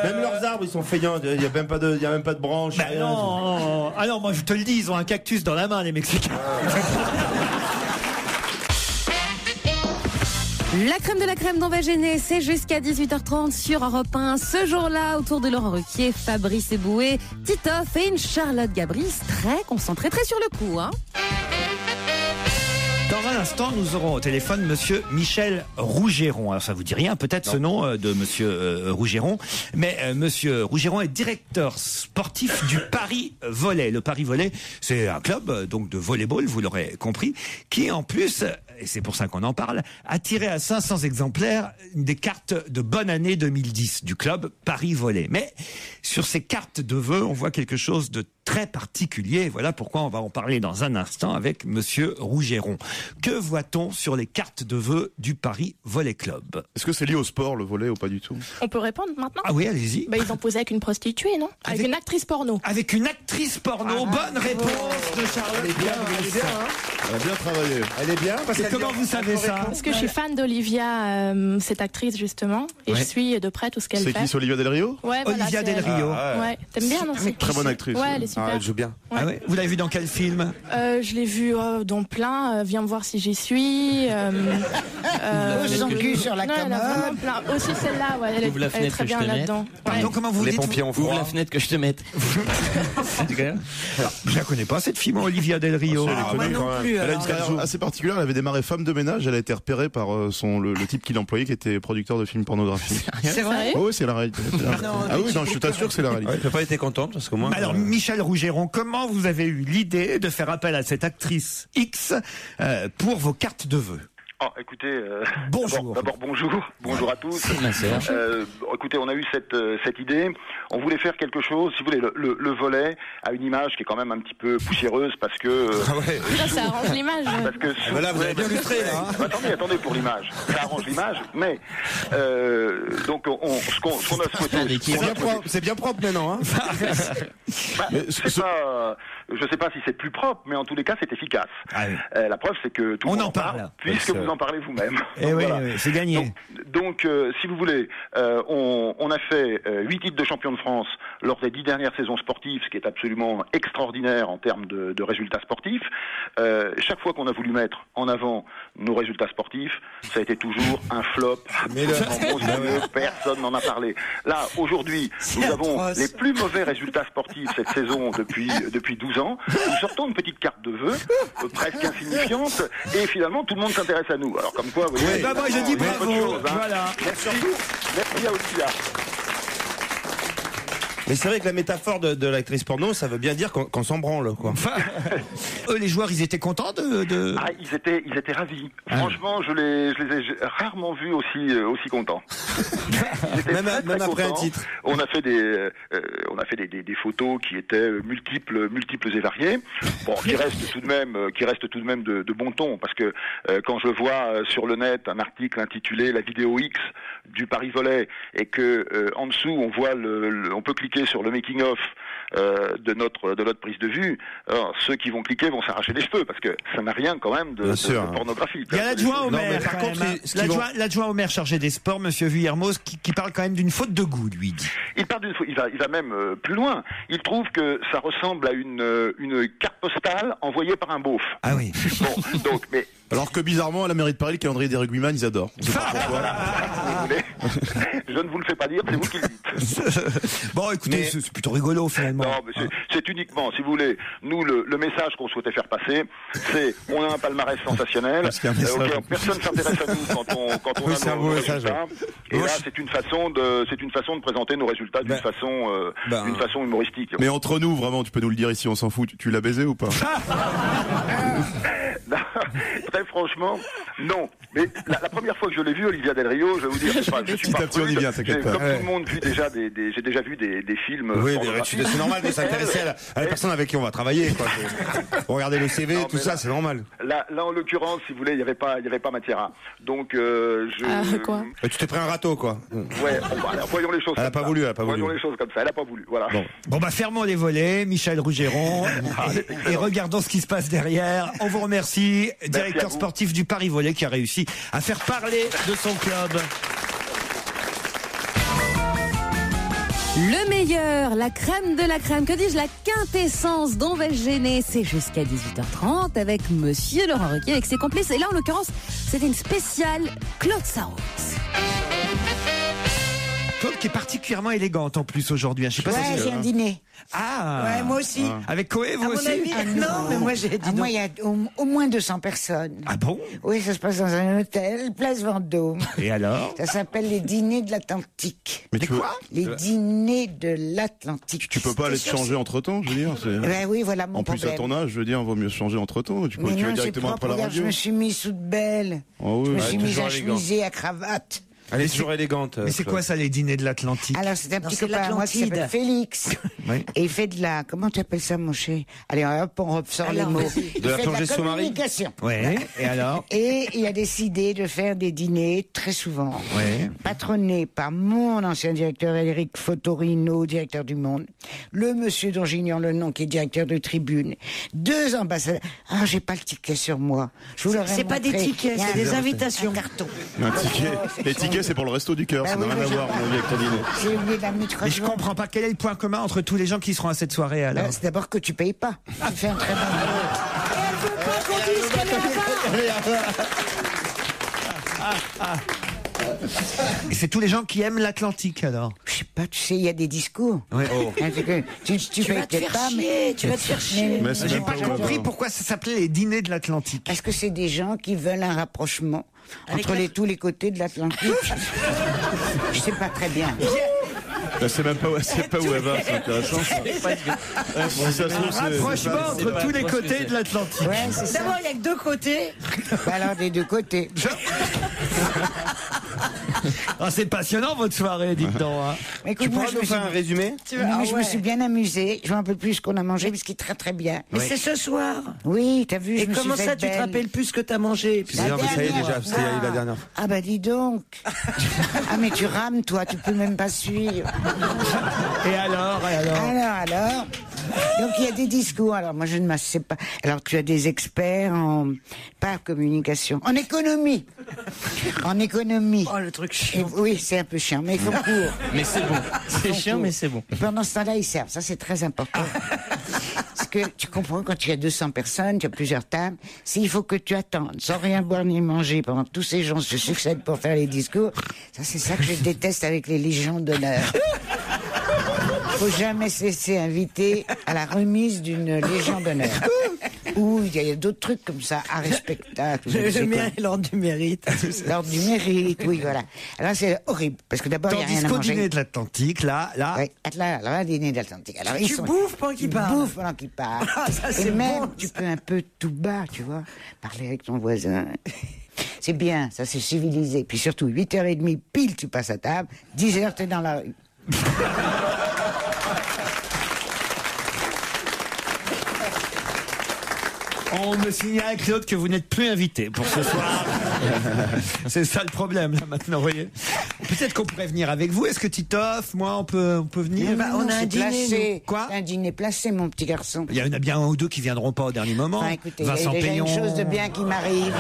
Même leurs arbres, ils sont feignants. Il n'y a même pas de branches. Ben non. Alors, moi, je te le dis, ils ont un cactus dans la main, les Mexicains. La crème de la crème d'On va gêner, c'est jusqu'à 18h30 sur Europe 1. Ce jour-là, autour de Laurent Ruquier, Fabrice Eboué, Titoff et une Charlotte Gabris très concentrée, très sur le coup. Hein. Dans un instant, nous aurons au téléphone monsieur Michel Rougeron. Alors ça vous dit rien, peut-être ce nom de monsieur Rougeron, mais monsieur Rougeron est directeur sportif du Paris Volley. Le Paris Volley, c'est un club donc de volleyball, vous l'aurez compris, qui en plus, et c'est pour ça qu'on en parle, a tiré à 500 exemplaires des cartes de bonne année 2010 du club Paris Volley. Mais sur ces cartes de vœux, on voit quelque chose de très particulier. Voilà pourquoi on va en parler dans un instant avec monsieur Rougeron. Que voit-on sur les cartes de vœux du Paris Volley Club? Est-ce que c'est lié au sport, le volley, ou pas du tout? On peut répondre maintenant? Ah oui, allez-y. Ils ont posé avec une prostituée, non? Avec une actrice porno. Avec une actrice porno. Bonne réponse de Charlotte. Elle est bien, elle a bien travaillé. Elle est bien parce que comment vous savez ça? Parce que je suis fan d'Olivia, cette actrice justement, et je suis de près tout ce qu'elle fait. C'est qui, c'est Olivia Del Rio? Ouais, Olivia Del Rio. Ouais, t'aimes bien, non? Très bonne actrice. Ouais, elle est super. Elle joue bien. Ouais. Ah ouais. Vous l'avez vu dans quel film? Je l'ai vu dans plein. Viens me voir si j'y suis. Son cul sur la commode. Aussi celle-là, ouais, elle est très bien là-dedans. Pardon, comment vous Les dites? pompiers ont froid. Ouvre la fenêtre que je te mette. Alors, je la connais pas cette fille, moi, Olivia Del Rio. Elle est connue, quand même. Elle a une carrière assez particulière. Elle avait démarré femme de ménage. Elle a été repérée par le type qui l'employait, qui était producteur de films pornographiques. C'est vrai? Oui, c'est la réalité. Ah oui, non, je t'assure que c'est la réalité. Tu n'as pas été contente parce que moi. Alors, Michel Rougeron, comment vous avez eu l'idée de faire appel à cette actrice X pour vos cartes de vœux? Écoutez, bonjour. D'abord bonjour à tous. Écoutez, on a eu cette idée. On voulait faire quelque chose. Si vous voulez, le volley a une image qui est quand même un petit peu poussiéreuse parce que. Ça arrange l'image. Parce que voilà, vous avez bien illustré là. Attendez pour l'image. Ça arrange l'image, mais donc ce qu'on a souhaité. C'est bien propre maintenant, hein. Je sais pas si c'est plus propre, mais en tous les cas, c'est efficace. Ah oui. La preuve, c'est que tout le monde en parle, puisque vous en parlez vous-même. Et oui, c'est gagné. Donc, si vous voulez, on a fait 8 titres de champion de France lors des 10 dernières saisons sportives, ce qui est absolument extraordinaire en termes de résultats sportifs. Chaque fois qu'on a voulu mettre en avant nos résultats sportifs, ça a été toujours un flop. Personne n'en a parlé. Là, aujourd'hui, nous avons les plus mauvais résultats sportifs cette saison depuis 12 ans. Nous sortons une petite carte de vœux, presque insignifiante, et finalement, tout le monde s'intéresse à nous. Alors, comme quoi, vous voyez. Moi, je dis bravo. Chose, hein. Voilà. Merci à Olivia. Mais c'est vrai que la métaphore de l'actrice porno, ça veut bien dire qu'on s'en branle, quoi. Enfin, eux, les joueurs, ils étaient contents de... Ah, ils étaient ravis. Franchement, je les ai rarement vus aussi contents. Même après un titre. On a fait des photos qui étaient multiples et variées. Bon, qui restent tout de même de bon ton, parce que quand je vois sur le net un article intitulé La vidéo X du Paris Volley et que en dessous on voit on peut cliquer sur le making of de notre prise de vue, alors, ceux qui vont cliquer vont s'arracher les cheveux parce que ça n'a rien quand même de pornographique. Il y a l'adjoint au maire, l'adjoint au maire chargé des sports, monsieur Vuillermoz, qui parle quand même d'une faute de goût, lui dit. Il va même plus loin. Il trouve que ça ressemble à une carte postale envoyée par un beauf. Ah oui. Bon, donc, mais Alors que bizarrement, à la mairie de Paris, le calendrier des rugbyman, ils adorent. On sait pas pourquoi. Je ne vous le fais pas dire, c'est vous qui le dites. Bon, écoutez, c'est plutôt rigolo finalement. Non, mais c'est uniquement, si vous voulez, nous, le message qu'on souhaitait faire passer, c'est on a un palmarès sensationnel, personne s'intéresse à nous quand on a nos résultats. Et là, c'est une façon de présenter nos résultats d'une façon humoristique. Mais entre nous, vraiment, tu peux nous le dire ici, on s'en fout. Tu l'as baisé ou pas? Très franchement, non. Mais la première fois que je l'ai vu, Olivia Del Rio, je vais vous dire, je suis pas on y vient, t'inquiète pas. Comme tout le monde, j'ai déjà vu des films. Oui, c'est normal de s'intéresser à la personne avec qui on va travailler. Quoi. Regardez le CV, tout ça, c'est normal. Là, en l'occurrence, si vous voulez, il y avait pas matière à. Donc, quoi tu t'es pris un râteau, quoi. Ouais, voyons les choses. Elle a pas voulu. Voyons les choses comme ça. Elle a pas voulu. Voilà. Bon, fermons les volets, Michel Rougeron, et regardons ce qui se passe derrière. On vous remercie, directeur sportif du Paris Volley, qui a réussi à faire parler de son club. Le meilleur, la crème de la crème, que dis-je, la quintessence d'On va se gêner, c'est jusqu'à 18h30 avec Monsieur Laurent Ruquier avec ses complices. Et là, en l'occurrence, c'était une spéciale Claude Sarraute. Claude qui est particulièrement élégante en plus aujourd'hui. Je sais pas si j'ai un dîner. Ah. Ouais, moi aussi. Avec Coé, vous aussi? Non, mais moi j'ai dit. Moi, il y a au moins 200 personnes. Ah bon? Oui, ça se passe dans un hôtel, place Vendôme. Et alors? Ça s'appelle les dîners de l'Atlantique. Mais quoi? Les dîners de l'Atlantique. Tu peux pas aller te changer entre temps, je veux dire. Ben oui, voilà mon problème. En plus, à ton âge, je veux dire, vaut mieux se changer entre temps. Tu vas directement après la radio. Je me suis mis sous de belle. Oh, oui. Je me suis mis à chemiser, à cravate. Elle est toujours élégante. Mais c'est quoi ça, les dîners de l'Atlantique? Alors, c'est un petit copain à moi qui s'appelle Félix. Oui. Et il fait de la... Comment tu appelles ça, mon cher? Allez, hop, on ressort les mots. De la plongée sous-marine. Communication. Ouais. Et alors? Et il a décidé de faire des dîners très souvent. Ouais. Patronnés par mon ancien directeur, Éric Fotorino, directeur du Monde. Le monsieur dont j'ignore le nom, qui est directeur de Tribune. 2 ambassadeurs. Ah, j'ai pas le ticket sur moi. C'est pas des tickets, c'est des invitations. Un carton. Un ticket. Les tickets, c'est pour le resto du cœur, ça n'a rien à voir avec ton dîner. J'ai oublié d'amener 3 Mais je comprends pas, quel est le point commun entre tous les gens qui seront à cette soirée alors? C'est d'abord que tu payes pas. Tu fais un très bon boulot. Elle veut pas qu'on dise qu'elle est là-bas. Et c'est tous les gens qui aiment l'Atlantique alors? Je sais pas, tu sais, il y a des discours. Ouais. Oh. Tu vas te faire chier, tu vas te faire chier. J'ai pas compris pourquoi ça s'appelait les dîners de l'Atlantique. Parce que c'est des gens qui veulent un rapprochement entre tous les côtés de l'Atlantique. Je sais pas très bien. C'est même pas où elle va, c'est intéressant. Rapprochement entre tous les côtés de l'Atlantique. Ouais, c'est ça. D'abord, il y a que 2 côtés. Alors, des 2 côtés. Ah, c'est passionnant votre soirée, dites donc. Hein. Écoute, Tu pourras nous faire un résumé? Je me suis bien amusée. Je vois un peu plus ce qu'on a mangé, parce qu'il est très très bien. Mais c'est ce soir. Oui, t'as vu, Et comment ça, tu te rappelles plus ce que t'as mangé? Ça y est déjà, c'était la dernière fois. Ah bah dis donc. Ah mais tu rames toi, tu peux même pas suivre. Et alors? Alors. Donc il y a des discours. Alors moi je ne sais pas. Alors tu as des experts pas en communication, en économie. En économie. Oh le truc chiant. Oui, c'est un peu chiant, mais ils font court. Mais c'est bon. C'est chiant, mais c'est bon. Et pendant ce temps-là, ils servent. Ça c'est très important. Parce que tu comprends, quand tu as 200 personnes, tu as plusieurs tables, il faut que tu attendes, sans rien boire ni manger, pendant que tous ces gens se succèdent pour faire les discours. Ça, c'est ça que je déteste avec les légions d'honneur. Faut jamais se laisser inviter à la remise d'une légion d'honneur. Ou il y a d'autres trucs comme ça, à respectable. L'ordre du mérite. L'ordre du mérite, oui, voilà. Alors c'est horrible, parce que d'abord, il n'y a rien à manger. Tandis qu'au dîner de l'Atlantique, là... Oui, là, dîner de l'Atlantique. Alors, tu bouffes pendant qu'ils parlent. Tu bouffes pendant qu'ils parlent. Ah, ça, et même, bon, tu peux un peu tout bas, tu vois, parler avec ton voisin. C'est bien, ça c'est civilisé. Puis surtout, 8h30, pile, tu passes à table, 10h, t'es dans la rue. On me signale, Claude, que vous n'êtes plus invité pour ce soir. C'est ça le problème, là, maintenant, vous voyez. Peut-être qu'on pourrait venir avec vous. Est-ce que Titoff, moi, on peut venir? On a un dîner. Placé. Quoi? Un dîner placé, mon petit garçon. Il y en a bien un ou deux qui viendront pas au dernier moment. Enfin, écoutez, Vincent il y a déjà Payon. une chose de bien qui m'arrive.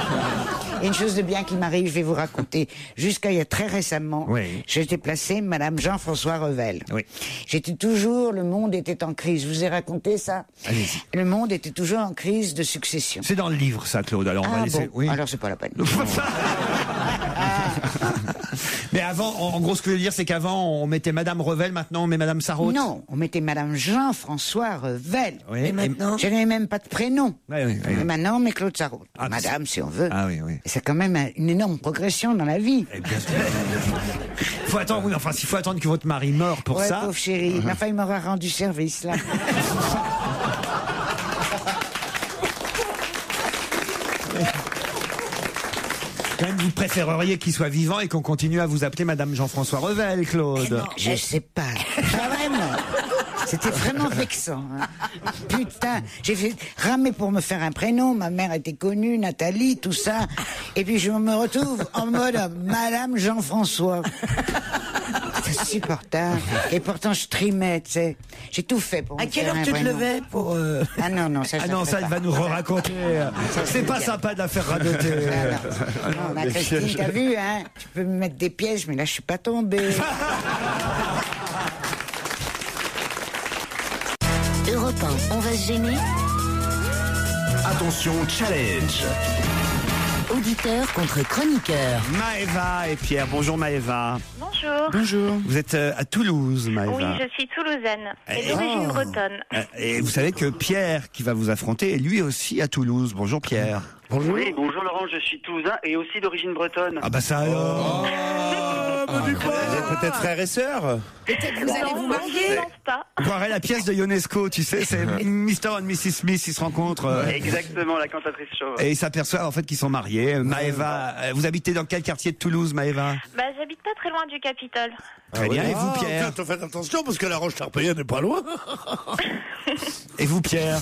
Une chose de bien qui m'arrive, je vais vous raconter. Jusqu'à il y a très récemment, j'ai été placée Madame Jean-François Revel. Oui. J'étais toujours, le monde était en crise. Je vous ai raconté ça? Allez-y. Le monde était toujours en crise de succession. C'est dans le livre, ça, Claude. Alors, on va laisser. Bon. Oui. Alors, c'est pas la peine. Mais avant, en gros, ce que je veux dire, c'est qu'avant, on mettait Madame Revel, maintenant, on met Madame Sarraute. Non, on mettait Madame Jean-François Revel. Oui. Et maintenant, je n'avais même pas de prénom. Oui. Et maintenant, on met Claude Sarraute. Ah, Madame, si on veut. Ah oui. Et c'est quand même une énorme progression dans la vie. Eh bien, faut attendre, oui, enfin, s'il faut attendre que votre mari meure pour ouais, ça. Pauvre chérie. Mais enfin, il m'aura rendu service, là. Quand même, vous préféreriez qu'il soit vivant et qu'on continue à vous appeler Madame Jean-François Revel, Claude. Non, je sais pas. Pas vraiment. C'était vraiment vexant. Hein. Putain, j'ai fait ramer pour me faire un prénom. Ma mère était connue, Nathalie, tout ça. Et puis je me retrouve en mode Madame Jean-François. C'est insupportable. Et pourtant je trimais, tu sais. J'ai tout fait pour me faire un prénom. À quelle heure tu te levais pour... Ah non, ça elle va nous raconter. C'est pas sympa de la faire radoter. Non, ma Christine, t'as vu, hein? Tu peux me mettre des pièges, mais là je suis pas tombée. Europe 1, on va se gêner. Attention, challenge. Auditeur contre chroniqueur. Maëva et Pierre. Bonjour Maëva. Bonjour. Bonjour. Vous êtes à Toulouse, Maëva. Oui, je suis toulousaine et d'origine bretonne. Et vous savez que Pierre, qui va vous affronter, est lui aussi à Toulouse. Bonjour Pierre. Bonjour. Oui, bonjour Laurent, je suis toulousain et aussi d'origine bretonne. Ah bah ça alors. Vous êtes peut-être frères et sœurs. Peut-être que vous allez vous marier. On croirait la pièce de Ionesco, tu sais, c'est Mr. and Mrs. Smith, ils se rencontrent. Exactement, la cantatrice chauve. Et ils s'aperçoivent en fait qu'ils sont mariés. Maëva, vous habitez dans quel quartier de Toulouse, Maëva? Bah, j'habite pas très loin du Capitole. Très bien, et vous Pierre? Faites attention parce que la Roche-Tarpéienne n'est pas loin. Et vous Pierre?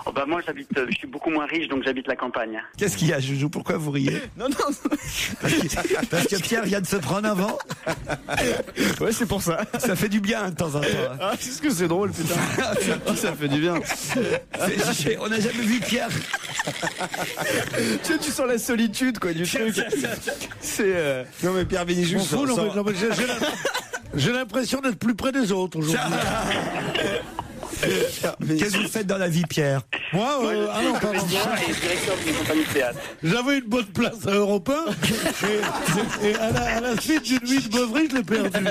Oh bah moi je suis beaucoup moins riche donc j'habite la campagne. Qu'est-ce qu'il y a, Joujou? Pourquoi vous riez? Non. Parce que Pierre vient de se prendre un vent. Ouais, c'est pour ça. Ça fait du bien de temps en temps. Ah, qu'est-ce que c'est drôle, putain. Ça fait du bien. On n'a jamais vu Pierre. Tu sens la solitude, quoi, du truc. C'est. Non, mais Pierre Bénichou, j'ai l'impression d'être plus près des autres aujourd'hui. Qu'est-ce que vous faites dans la vie, Pierre? Moi, comédien et directeur d'une compagnie de théâtre. J'avais une bonne place à Europe 1 et à la suite d'une nuit de beuverie, je l'ai perdu.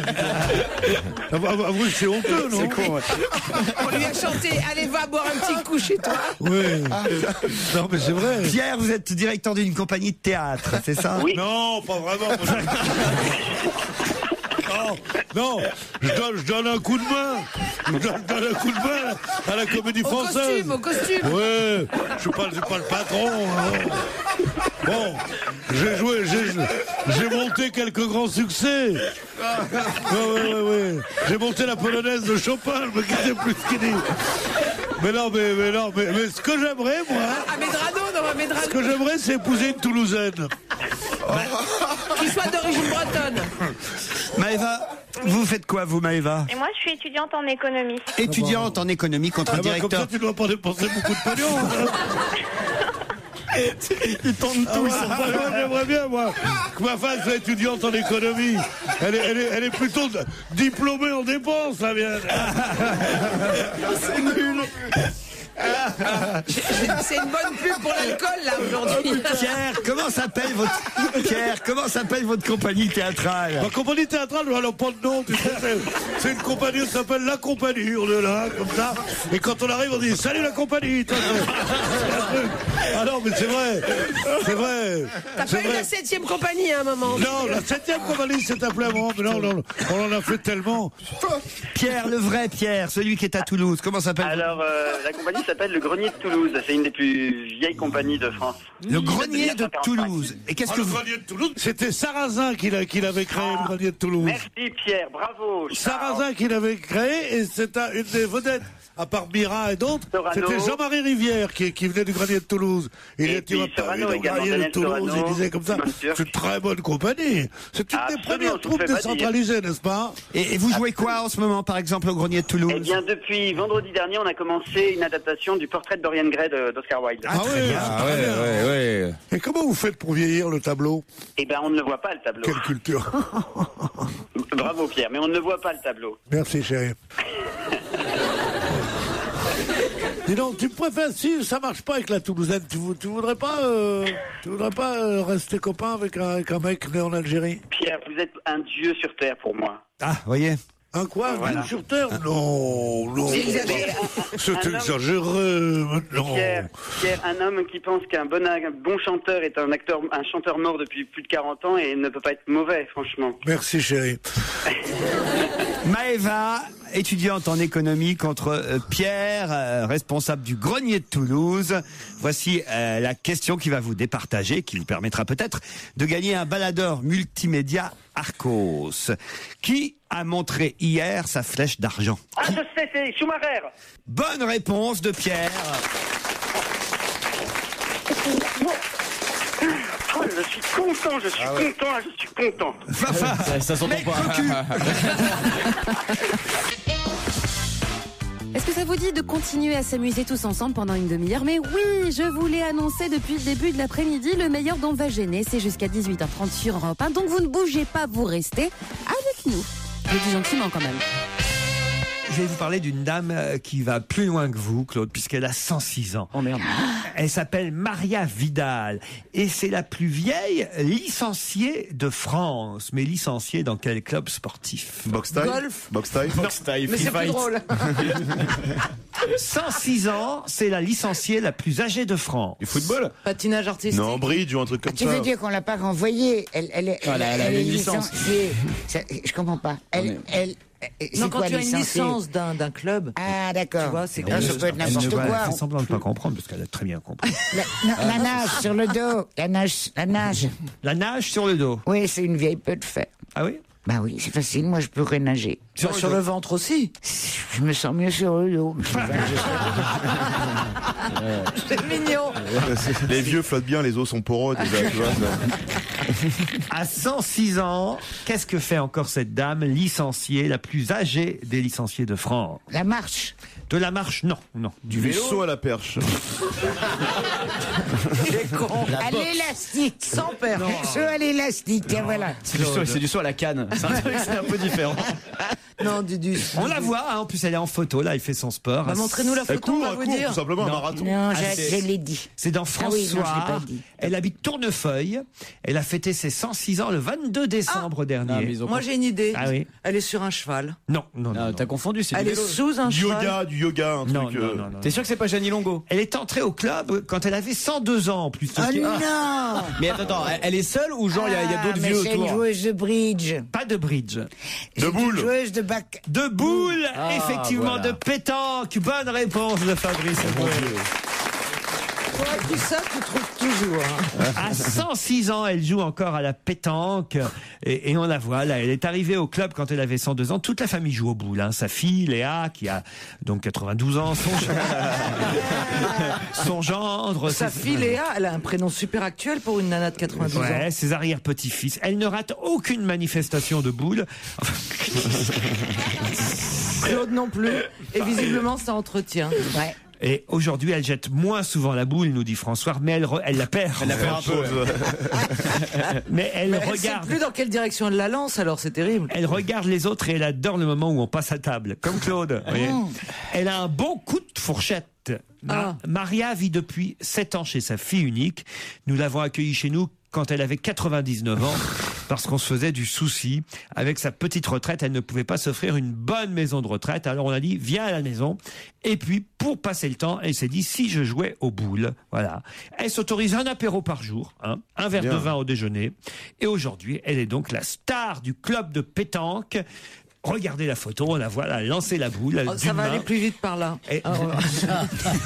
Avouez, c'est honteux, non? C'est con, ouais. On lui a chanté, allez, va boire un petit coup chez toi. Oui. Non, mais c'est vrai. Pierre, vous êtes directeur d'une compagnie de théâtre, c'est ça? Oui. Non, pas vraiment. Non, je donne un coup de main. Je donne un coup de main à la Comédie Française. Au costume. Ouais, je suis pas le patron. Hein. Bon, j'ai monté quelques grands succès. Ouais. J'ai monté la polonaise de Chopin, je me quittais plus ce qu'il dit. Mais ce que j'aimerais, moi. À Medrano. Ce que j'aimerais, c'est épouser une Toulousaine. Qui soit d'origine bretonne. Maëva, vous faites quoi, vous, Maëva? Et moi, je suis étudiante en économie. Étudiante en économie contre directeur. Comme ça, tu dois pas dépenser beaucoup de pognon. Ils tournent tout, ils sont pas loin. J'aimerais bien, moi, que ma femme soit étudiante en économie. Elle est plutôt diplômée en dépenses, là, bien. C'est nul. C'est une bonne pub pour l'alcool là aujourd'hui. Pierre, comment s'appelle votre compagnie théâtrale? Ma compagnie théâtrale, elle n'a pas de nom, tu sais, c'est une compagnie qui s'appelle La Compagnie, on est là, comme ça, et quand on arrive, on dit salut la compagnie. Ah non, mais c'est vrai. T'as pas eu la 7e compagnie à un moment? Non, la 7e compagnie s'est appelée avant, mais non, on en a fait tellement. Pierre, le vrai Pierre, celui qui est à Toulouse, comment s'appelle? Alors, la compagnie s'appelle le Grenier de Toulouse. C'est une des plus vieilles compagnies de France. Le Grenier de Toulouse. Et qu'est-ce que le Grenier de Toulouse, c'était Sarrazin qui l'avait créé, le Grenier de Toulouse. Merci Pierre, bravo. Sarrazin qui l'avait créé et c'est une des vedettes à part Mira et d'autres, Sorano. c'était Jean-Marie Rivière qui venait du Grenier de Toulouse. Et puis Sorano également, Daniel Sorano. Il disait comme ça. C'est une très bonne compagnie. C'est une des premières troupes décentralisées, n'est-ce pas? Et vous jouez quoi en ce moment, par exemple, au Grenier de Toulouse? Eh bien, depuis vendredi dernier, on a commencé une adaptation du portrait de Dorian Gray d'Oscar Wilde. Ah oui. Et comment vous faites pour vieillir le tableau? Eh bien, on ne le voit pas, le tableau. Quelle culture. Bravo, Pierre, mais on ne voit pas le tableau. Merci, chérie. Dis donc, tu préfères, si ça marche pas avec la Toulousaine, tu voudrais pas rester copain avec un mec né en Algérie? Pierre, vous êtes un dieu sur terre pour moi. Ah, voyez. Un quoi? Voilà. Un dieu sur terre? Non. C'est exagéré. Non. Pierre, un homme qui pense qu'un bon chanteur est un chanteur mort depuis plus de 40 ans et ne peut pas être mauvais, franchement. Merci, chérie. Maëva, étudiante en économie, contre Pierre, responsable du Grenier de Toulouse. Voici la question qui va vous départager, qui vous permettra peut-être de gagner un baladeur multimédia Arcos. Qui a montré hier sa flèche d'argent? Ah, je sais, c'est Schumacher. Bonne réponse de Pierre. Oh, je suis content. Ça s'entend pas. Est-ce que ça vous dit de continuer à s'amuser tous ensemble pendant une demi-heure? Mais oui, je vous l'ai annoncé depuis le début de l'après-midi, le meilleur d'On va gêner, c'est jusqu'à 18h30 sur Europe 1. Donc vous ne bougez pas, vous restez avec nous. Je le dis gentiment quand même. Je vais vous parler d'une dame qui va plus loin que vous, Claude, puisqu'elle a 106 ans. Oh merde. Elle s'appelle Maria Vidal et c'est la plus vieille licenciée de France. Mais licenciée dans quel club sportif? Boxe taille. Golf. Boxe taille. Mais c'est plus drôle. 106 ans, c'est la licenciée la plus âgée de France. Du football? Patinage artistique. Non, bridge ou un truc comme Tu ça. veux dire qu'on l'a pas renvoyée? Elle est une licence. licenciée. Je comprends pas. Non, quand quoi, tu as une licenciée? licence d'un club. Ah, d'accord. Tu vois, c'est Ça peut être n'importe quoi. Elle fait semblant de ne pas comprendre parce qu'elle a très bien compris. La nage sur le dos. La nage. La nage sur le dos. Oui, c'est une vieille peu de faire. Ah oui? Bah oui, c'est facile. Moi, je peux renager. Sur le ventre aussi. Je me sens mieux sur le dos. C'est mignon. Les vieux flottent bien, les os sont poreux déjà, tu vois. À 106 ans, qu'est-ce que fait encore cette dame licenciée, la plus âgée des licenciés de France? La marche. De la marche, non. Du saut à la perche. Il est con. À l'élastique. Sans perche. Saut à l'élastique, voilà. C'est du saut à la canne. C'est un peu différent. Non, on la voit, hein, en plus elle est en photo, là, elle fait son sport. Montrez-nous la photo, on va vous dire. Tout simplement un marathon. Non, je l'ai dit. C'est dans François. Ah oui, non, je l'ai pas dit. Elle habite Tournefeuille. Elle a fêté ses 106 ans le 22 décembre dernier. Moi, j'ai une idée. Ah oui. Elle est sur un cheval. Non. T'as confondu, c'est Elle est sous un cheval. Du yoga, un Non. truc. T'es sûr que c'est pas Jeannie Longo? Elle est entrée au club quand elle avait 102 ans en plus. Oh non. Mais attends, elle est seule ou genre il y a d'autres vieux C'est une autour? joueuse de bridge. Pas de bridge. De boule. Une joueuse de bac. De boule, effectivement, voilà. de pétanque. Bonne réponse de Fabrice. Toi, tout ça, tu trouves toujours. Hein. À 106 ans, elle joue encore à la pétanque et on la voit là. Elle est arrivée au club quand elle avait 102 ans. Toute la famille joue au boule. Hein. Sa fille, Léa, qui a donc 92 ans, son gendre. Sa fille, Léa, elle a un prénom super actuel pour une nana de 92 ans. Ouais, ses arrière-petits-fils. Elle ne rate aucune manifestation de boule. Claude non plus. Et visiblement, ça entretient. Ouais. Et aujourd'hui, elle jette moins souvent la boule, nous dit François, mais elle la perd. Elle la perd un peu. Mais elle ne regarde. sait plus dans quelle direction elle la lance, alors c'est terrible. Elle regarde les autres et elle adore le moment où on passe à table, comme Claude. Vous voyez. Elle a un bon coup de fourchette. Maria vit depuis 7 ans chez sa fille unique. Nous l'avons accueillie chez nous quand elle avait 99 ans, parce qu'on se faisait du souci. Avec sa petite retraite, elle ne pouvait pas s'offrir une bonne maison de retraite. Alors on a dit, viens à la maison. Et puis, pour passer le temps, elle s'est dit, si je jouais aux boules, voilà. Elle s'autorise un apéro par jour, hein, un verre de vin au déjeuner. Et aujourd'hui, elle est donc la star du club de pétanque. Regardez la photo, on la voit là, lancer la boule. Ça va aller plus vite par là.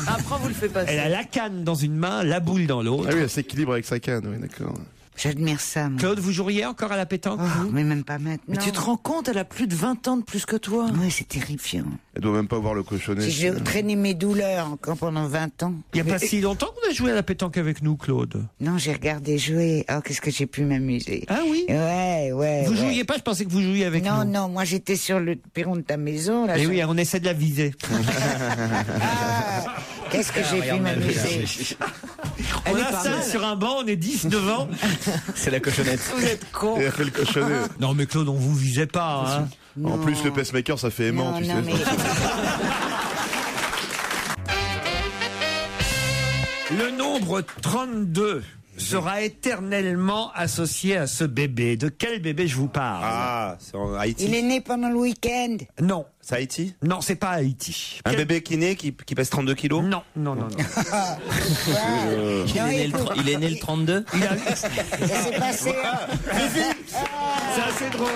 Après, vous le faites passer. Elle a la canne dans une main, la boule dans l'autre. Ah oui, elle s'équilibre avec sa canne, oui, d'accord. J'admire ça, moi. Claude, vous joueriez encore à la pétanque Mais même pas maintenant. Mais tu te rends compte, elle a plus de 20 ans de plus que toi. Oui, c'est terrifiant. Elle doit même pas voir le cochonnet. Si j'ai traîné mes douleurs encore pendant 20 ans. Il n'y a pas si longtemps qu'on a joué à la pétanque avec nous, Claude. Non, j'ai regardé jouer. Oh, qu'est-ce que j'ai pu m'amuser. Ah oui? Ouais. Vous jouiez pas? Je pensais que vous jouiez avec nous. Non, moi j'étais sur le perron de ta maison. Là, Et oui, on essaie de la viser. Qu'est-ce que j'ai pu m'amuser. On l'installe sur un banc, on est 10 devant. C'est la cochonnette. Vous êtes con. Et elle fait le cochonnet. Non mais Claude, on vous visait pas. Hein. En plus, le pacemaker, ça fait aimant, tu sais. Mais... Le nombre 32 sera éternellement associé à ce bébé. De quel bébé je vous parle? Ah, c'est en Haïti. Il est né pendant le week-end. Non. C'est Haïti? Non, c'est pas Haïti. Un bébé qui naît, qui pèse 32 kilos? Non. Il est né le 32. Ça s'est passé. C'est assez drôle.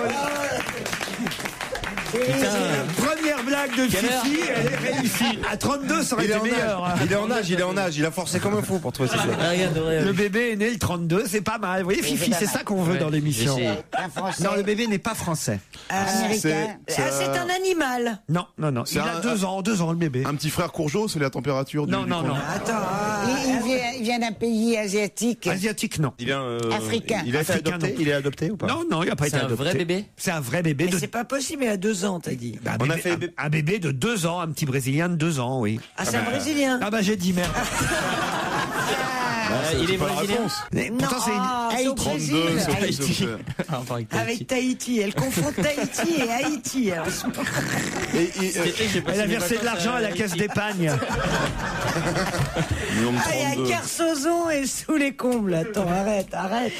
Première blague de Fifi, elle est réussie. À 32, ça aurait été meilleur. Il est en âge, il a forcé comme un fou pour trouver ça. Le bébé est né le 32, c'est pas mal. Vous voyez, Fifi, c'est ça qu'on veut dans l'émission. Non, le bébé n'est pas français. Américain. C'est un animal. Non. Il a 2 ans, le bébé. Un petit frère Courgeot, c'est la température du... Non. Attends. Il vient d'un pays asiatique. Asiatique, non. Il vient Africain. Il a été adopté. Il est adopté ou pas? Non, il n'a pas été adopté. C'est un vrai bébé? C'est un vrai bébé. Mais c'est pas possible, il a 2 ans, t'as dit. On a fait un bébé de 2 ans, un petit Brésilien de 2 ans, oui. Ah, c'est un Brésilien. Ah bah j'ai dit merde. Il est brésilien. Pourtant c'est au 32, Brésil. Avec Tahiti. Elle confond Tahiti et Haïti. Elle a versé de l'argent à la caisse d'épargne. Il y a Kersozon et sous les combles. Attends, arrête.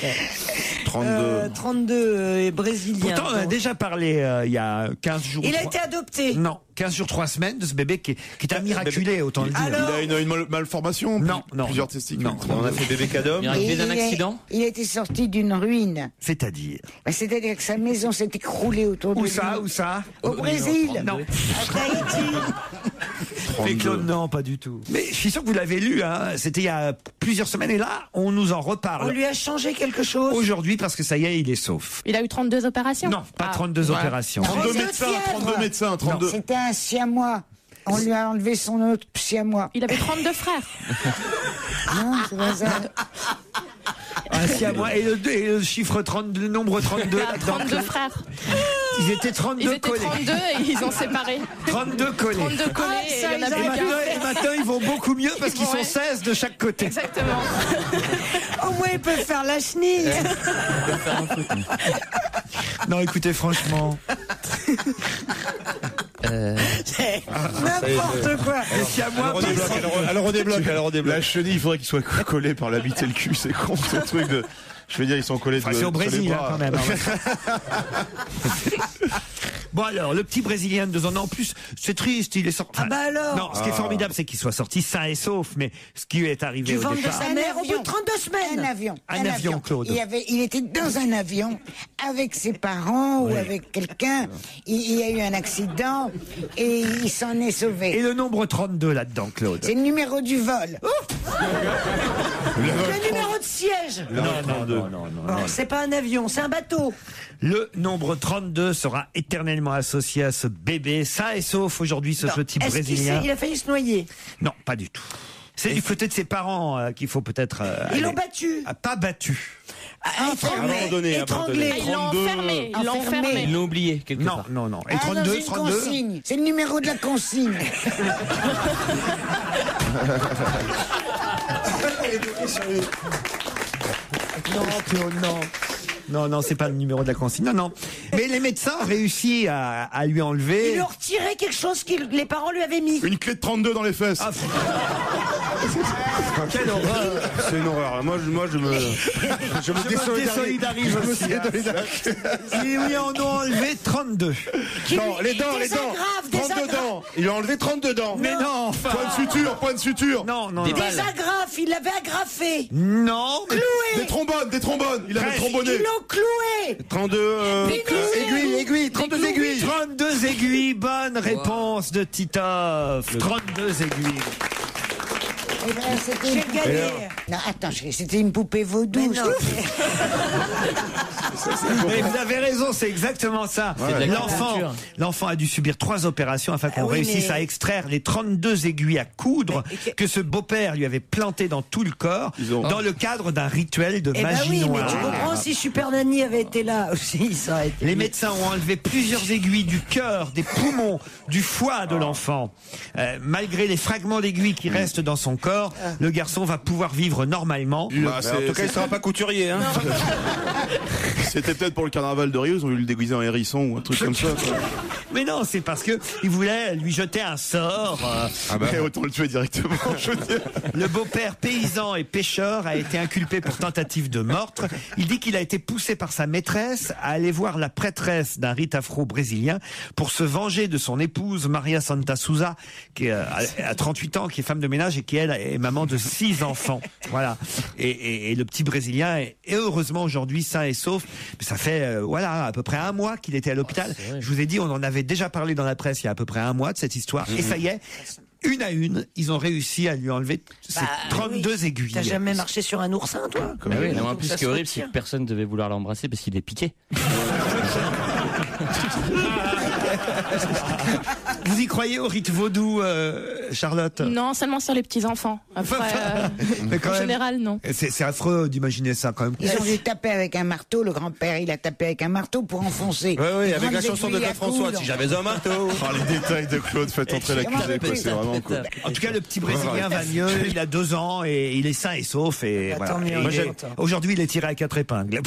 32 et brésilien. Pourtant, on a déjà parlé il y a 15 jours. Il a été adopté. Non, 15 jours, 3 semaines de ce bébé qui est un miraculé, autant le dire. Il a une malformation? Non. Plusieurs testicules. On a fait bébé cadeau. Il arrive d'un accident? Il a été sorti d'une ruine. C'est-à-dire? C'est-à-dire que sa maison s'est écroulée autour de lui. Où ça? Au Brésil. Non. À Tahiti. Mais Claude, non, pas du tout. Mais je suis sûr que vous l'avez lu, hein. C'était il y a plusieurs semaines et là, on nous en reparle. On lui a changé quelque chose. Aujourd'hui, parce que ça y est, il est sauf. Il a eu 32 opérations? Non, pas 32 opérations. 32 médecins. C'était un siamois. On lui a enlevé son autre siamois. Il avait 32 frères. Non, c'est pas ça. Un siamois et le chiffre 32, le nombre 32. 32 frères. Ils étaient 32 collés. Ils étaient 32 et ils ont séparé. 32 collés. 32 collés et il y en a plus et maintenant, ils vont beaucoup mieux parce qu'ils sont 16 de chaque côté. Exactement. Au moins, ils peuvent faire la chenille. Non, écoutez, franchement. N'importe quoi. Elle redébloque. La chenille, il faudrait qu'il soit collé par la bite et le cul, c'est con ce truc de... Je veux dire, ils sont collés de... C'est au Brésil, hein, quand même. Bon alors, le petit Brésilien de 2 ans, non, en plus, c'est triste, il est sorti... Ah bah alors. Non, ce qui est formidable, c'est qu'il soit sorti sain et sauf, mais ce qui est arrivé au départ... sa mère au bout de 32 semaines. Un avion, Claude. Il était dans un avion avec ses parents ou avec quelqu'un. Il y a eu un accident et il s'en est sauvé. Et le nombre 32 là-dedans, Claude? C'est le numéro du vol. Le numéro de siège. Non. C'est pas un avion, c'est un bateau. Le nombre 32 sera éternellement associé à ce bébé sain et sauf aujourd'hui, ce petit Brésilien. Il a failli se noyer? Non, pas du tout. C'est du côté de ses parents qu'il faut peut-être... Ils l'ont battu? Pas battu. Étranglé. Ils l'ont enfermé. Ils l'ont oublié quelque part. Non. Et 32, 32. C'est le numéro de la consigne. Non, Claude, non. Non, c'est pas le numéro de la consigne. Non. Mais les médecins ont réussi à lui enlever... Ils lui ont retiré quelque chose que les parents lui avaient mis. Une clé de 32 dans les fesses. Quelle horreur. C'est une horreur. Moi, je me désolidarise aussi. Ils lui en ont enlevé 32. Non, les dents. 32 dents. Il lui a enlevé 32 dents. Mais non, enfin... Point de suture. Non. Des agrafes, il l'avait agrafé. Non. Cloué. Des trombones. Il avait trombonné. Ils l'ont cloué. 32 aiguilles. 32 aiguilles. 32 aiguilles. Bonne réponse de Titoff. 32 aiguilles. Eh ben, c'était Non, attends, c'était une poupée vaudou. Mais vous avez raison, c'est exactement ça. Ouais. L'enfant a dû subir 3 opérations afin qu'on réussisse à extraire les 32 aiguilles à coudre que ce beau-père lui avait plantées dans tout le corps dans le cadre d'un rituel de magie noire. Mais tu comprends, si Super Nanny avait été là aussi, ça aurait été... Les médecins ont enlevé plusieurs aiguilles du cœur, des poumons, du foie de l'enfant. Malgré les fragments d'aiguilles qui restent dans son corps, le garçon va pouvoir vivre normalement. En tout cas, il ne sera pas couturier. Hein. C'était peut-être pour le carnaval de Rio, ils ont voulu le déguiser en hérisson ou un truc comme ça. Mais non, c'est parce que il voulait lui jeter un sort. Autant le tuer directement. Je veux dire. Le beau-père paysan et pêcheur a été inculpé pour tentative de meurtre. Il dit qu'il a été poussé par sa maîtresse à aller voir la prêtresse d'un rite afro-brésilien pour se venger de son épouse Maria Santa Souza, qui a 38 ans, qui est femme de ménage et qui elle est maman de 6 enfants. Voilà. Et le petit Brésilien est heureusement aujourd'hui sain et sauf. Mais ça fait à peu près 1 mois qu'il était à l'hôpital. Je vous ai dit, on en avait déjà parlé dans la presse il y a à peu près 1 mois de cette histoire. Et ça y est, une à une, ils ont réussi à lui enlever ces 32 aiguilles. T'as jamais marché sur un oursin, toi? En plus, ce qui est horrible, c'est que personne ne devait vouloir l'embrasser parce qu'il est piqué. Vous y croyez au rite vaudou, Charlotte? Non, seulement sur les petits-enfants. Après, en général, non. C'est affreux d'imaginer ça, quand même. Ils ont dû taper avec un marteau. Le grand-père, il a tapé avec un marteau pour enfoncer. Oui, avec la chanson de Claude François, si j'avais un marteau. Les détails de Claude, faites entrer l'accusé, c'est vraiment cool. En tout cas, le petit Brésilien va mieux, il a 2 ans et il est sain et sauf. Et voilà. Aujourd'hui, il est tiré à 4 épingles.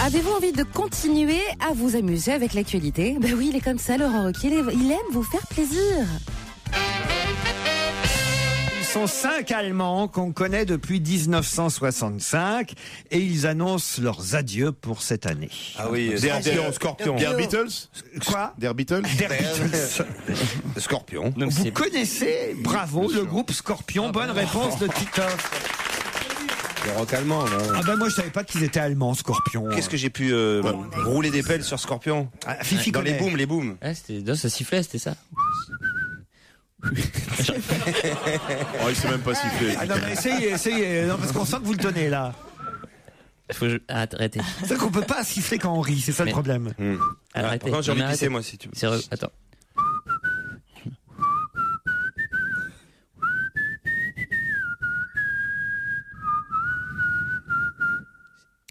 Avez-vous envie de continuer à vous amuser avec l'actualité? Ben oui, il est comme ça, Laurent Ruquier, il aime vous faire plaisir. Ils sont 5 Allemands qu'on connaît depuis 1965 et ils annoncent leurs adieux pour cette année. Ah oui, Scorpion. Der Beatles? Quoi? Der Beatles? Der Beatles. Scorpion. Vous connaissez, bravo, le groupe Scorpion. Bonne réponse de Titoff. Le rock allemand, là. Ah ben moi je savais pas qu'ils étaient allemands, Scorpion. Qu'est-ce que j'ai pu rouler des pelles sur Scorpion? Fifi dans connaît. les booms. Ça sifflait, c'était ça. Il sait même pas siffler. Ah non mais essayez. Non, parce qu'on sent que vous le tenez là. Arrêtez. C'est qu'on peut pas siffler quand on rit, c'est ça le problème. Arrêtez. J'ai envie de pisser, moi, si tu veux. Attends.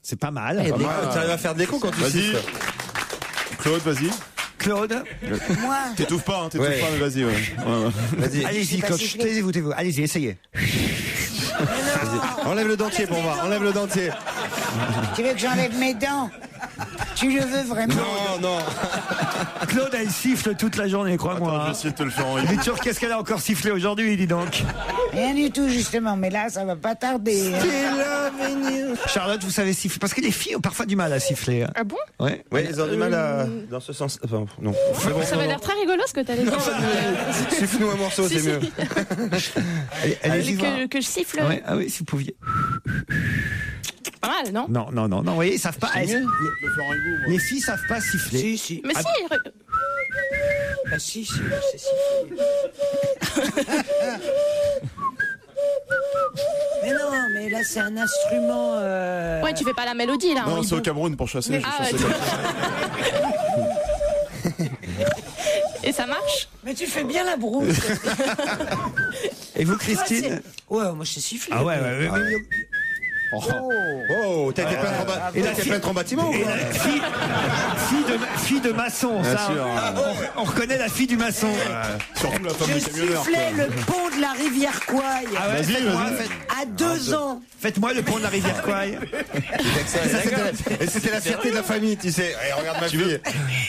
C'est pas mal. Tu arrives à faire de l'écho quand tu siffles. Claude, vas-y. Claude. Moi. T'étouffes pas, mais vas-y. Vas-y. Allez-y, Claude. Taisez-vous. Allez-y, essayez. Enlève le dentier pour voir. Enlève le dentier. Tu veux que j'enlève mes dents? Tu le veux vraiment? Non. Claude, elle siffle toute la journée, crois-moi. Je vais essayer de te le faire en Mais tu vois, qu'est-ce qu'elle a encore sifflé aujourd'hui, dis donc? Rien du tout, justement. Mais là, ça va pas tarder. Charlotte, vous savez siffler? Parce que les filles ont parfois du mal à siffler. Ah bon? Ouais. Oui, elles ont du mal à... Dans ce sens... Enfin, non. Ça avait l'air très rigolo ce que t'allais dire. Siffle-nous un morceau, c'est mieux. Que je siffle. Ouais. Ah oui, si vous pouviez. Pas mal, non? Non. Vous voyez, ils savent pas. Les filles savent pas siffler. Si. Mais si. Bah si, c'est siffler. Mais non, mais là c'est un instrument. Ouais, tu fais pas la mélodie là. Non, c'est au Cameroun pour chasser. Et ça marche? Mais tu fais bien la brousse. Et vous, Christine? Ouais, moi je sais siffler. Ah ouais. Oh, t'as été peintre en bâtiment ou quoi? Fille de maçon, ça. On reconnaît la fille du maçon. Surtout la femme Je du camionneur. sifflais le pont de la rivière Kouaï. Ah ouais, Vas-y. À 2 ans. Faites-moi le pont de la rivière Kouaï. Et c'était la fierté de la famille, tu sais. Allez, regarde ma fille.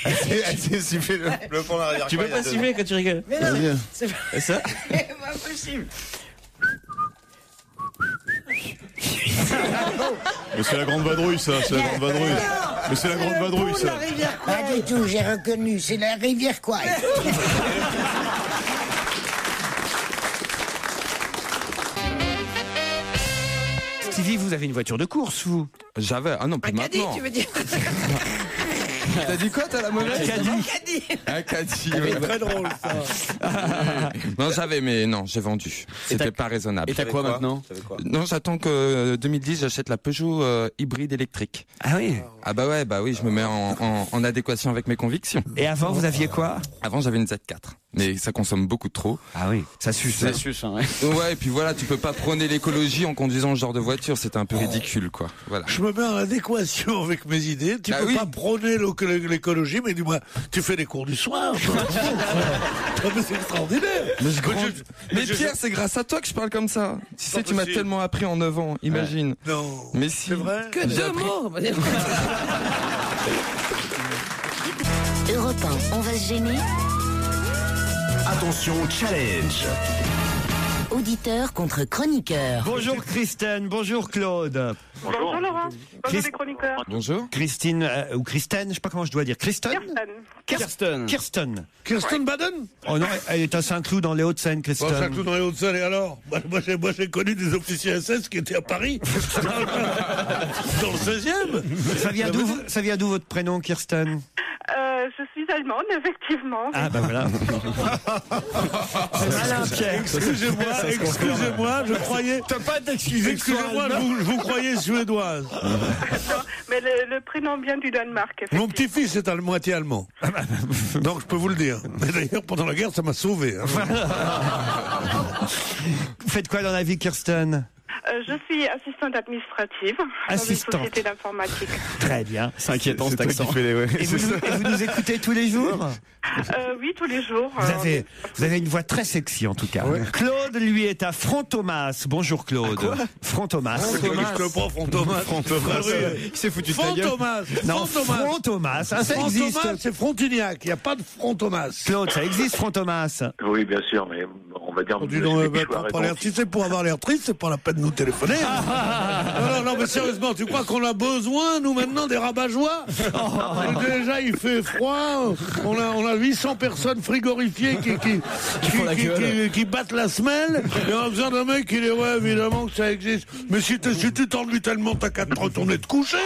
Elle s'est sifflé le pont de la rivière. Tu peux pas siffler quand tu rigoles. Mais non, c'est ça pas possible. Mais c'est la grande vadrouille, ça. C'est la grande vadrouille. Mais c'est la grande vadrouille, ça. Pas du tout, j'ai reconnu. C'est la rivière Kouaï. Stevie, vous avez une voiture de course, vous? J'avais. Ah non, plus maintenant. Tu veux dire? T'as dit quoi, t'as la mauvaise? Un caddie. Très drôle, ça. Non, j'avais, mais non, j'ai vendu. C'était pas raisonnable. Et t'as quoi maintenant? Non, j'attends que 2010, j'achète la Peugeot hybride électrique. Ah oui? Ah bah oui, je me mets en adéquation avec mes convictions. Et avant, vous aviez quoi? Avant, j'avais une Z4. Mais ça consomme beaucoup trop. Ah oui, ça suce. Ça suce, hein, ouais. Ouais, et puis voilà, tu peux pas prôner l'écologie en conduisant ce genre de voiture, c'est un peu ridicule, quoi. Voilà. Je me mets en adéquation avec mes idées. Tu peux pas prôner l'écologie, mais dis-moi, tu fais des cours du soir. Mais c'est extraordinaire. Mais Pierre, c'est grâce à toi que je parle comme ça. Tu sais, tu m'as tellement appris en 9 ans, imagine. Ouais. Non. Mais si. C'est vrai. Que 2 mots. Europe 1, on va se gêner. Attention, challenge. Auditeur contre chroniqueur. Bonjour Christine, bonjour Claude. Bonjour Laurent, bonjour les chroniqueurs. Bonjour. Christine, ou Christine, je sais pas comment je dois dire. Kirsten Baden. Oh non, elle est à Saint-Cloud dans les Hauts-de-Seine, Christine. Saint-Cloud dans les Hauts-de-Seine, et alors? Moi, j'ai connu des officiers SS qui étaient à Paris. Dans le 16e. Ça vient d'où votre prénom, Kirsten? Je suis allemande, effectivement. Ah bah voilà. C'est malin, Pierre. Excusez-moi, je croyais... T'as pas d'excuser. Excusez-moi, je vous croyais suédoise. Mais le prénom vient du Danemark. Mon petit-fils est à moitié allemand. Donc je peux vous le dire. Mais d'ailleurs, pendant la guerre, ça m'a sauvé. Vous faites quoi dans la vie, Kirsten? Je suis assistante administrative dans une société d'informatique. Très bien. C'est inquiétant cet accent. Et vous nous écoutez tous les jours? Oui, tous les jours. Vous avez une voix très sexy en tout cas. Ouais. Claude, lui, est à Frontomas. Bonjour Claude. Frontomas. Frontomas. Il s'est foutu de ta gueule. Non, Frontomas. Ça existe. Frontomas, c'est Frontignac. Il n'y a pas de Frontomas. Claude, ça existe Frontomas? Oui, bien sûr, mais on va dire... Si c'est pour avoir l'air triste, c'est pas la peine de nous téléphoner. Non, mais sérieusement, tu crois qu'on a besoin, nous, maintenant, des rabat-joie? Déjà, il fait froid. On a 800 personnes frigorifiées qui battent la semelle. Et on a besoin d'un mec qui dit, ouais, évidemment que ça existe. Mais si tu t'ennuies tellement, t'as qu'à te retourner te coucher.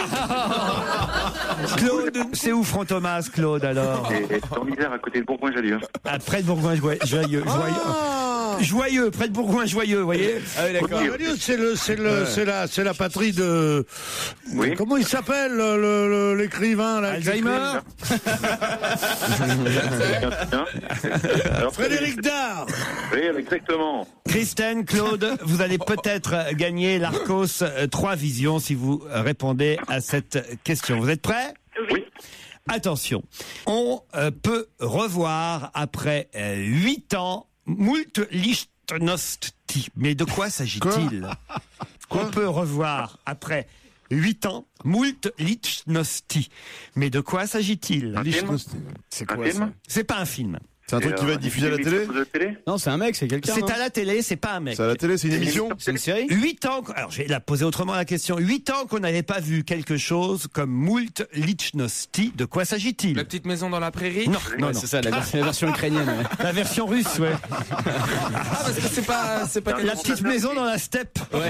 Claude, c'est où Frontomas, Claude, alors? C'est en Isère, à côté de Bourgoin-Jallieu. Près de Bourgoin-Joyeux. Joyeux, près de Bourgoin-Joyeux, vous voyez? Ah oui, d'accord. C'est la patrie de... Oui. Comment il s'appelle, l'écrivain, là? Alzheimer? Frédéric Dard. Oui, exactement. Christine, Claude, vous allez peut-être gagner l'Arcos 3 Visions si vous répondez à cette question. Vous êtes prêts? Oui. Attention, on peut revoir après 8 ans moult lichtnosti. Mais de quoi s'agit-il? On peut revoir après 8 ans moult lichtnosti. Mais de quoi s'agit-il? C'est quoi ça? C'est pas un film. C'est un truc qui va être diffusé à la télé? Non, c'est un mec, c'est quelqu'un. C'est à la télé, c'est pas un mec. C'est à la télé, c'est une émission? C'est une série? 8 ans, alors je vais la poser autrement la question. 8 ans qu'on n'avait pas vu quelque chose comme moult lichtnosti. De quoi s'agit-il? La petite maison dans la prairie? Non. C'est ça, la version ukrainienne. Ouais. La version russe, ouais. Parce que c'est pas la petite maison dans la steppe. Ouais.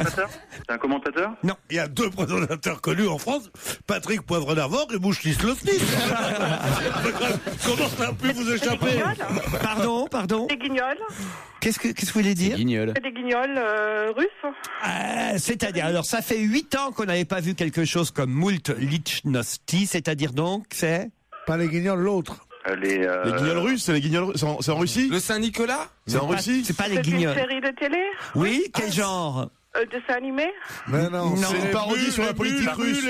C'est un commentateur? Non. Il y a 2 présentateurs connus en France, Patrick Poivre d'Arvor et Mouche Lislovski. Comment ça a pu vous échapper? Pardon. Des guignols. Qu'est-ce que vous voulez dire? C'est des guignols russes. C'est-à-dire, alors ça fait 8 ans qu'on n'avait pas vu quelque chose comme moult lichtnosti, c'est-à-dire donc c'est... Pas les guignols, l'autre. Les guignols russes, c'est en Russie? Le Saint-Nicolas? C'est en Russie? C'est pas les guignols. C'est une série de télé? Oui, quel genre? Dessin animé? Mais non, c'est une parodie sur la politique russe.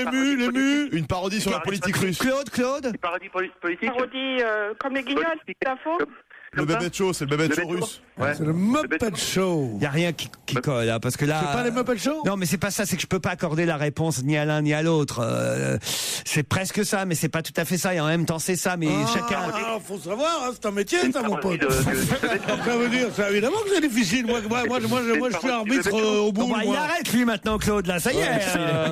Une parodie sur la politique russe. Claude? Une parodie politique? Parodie comme les guignols, c'est l'info? Le Muppet Show, c'est le Muppet Show russe. Ouais. C'est le Muppet Show. Il n'y a rien qui colle, hein, parce que là... C'est pas les Muppet Show? Non, mais c'est pas ça, c'est que je peux pas accorder la réponse ni à l'un ni à l'autre. C'est presque ça, mais c'est pas tout à fait ça, et en même temps c'est ça, mais chacun... faut savoir, hein, c'est un métier, ça, mon pote. Ça veut dire, évidemment que c'est difficile. Moi, je suis arbitre au bout. Il arrête, lui, maintenant, Claude, là, ça y est.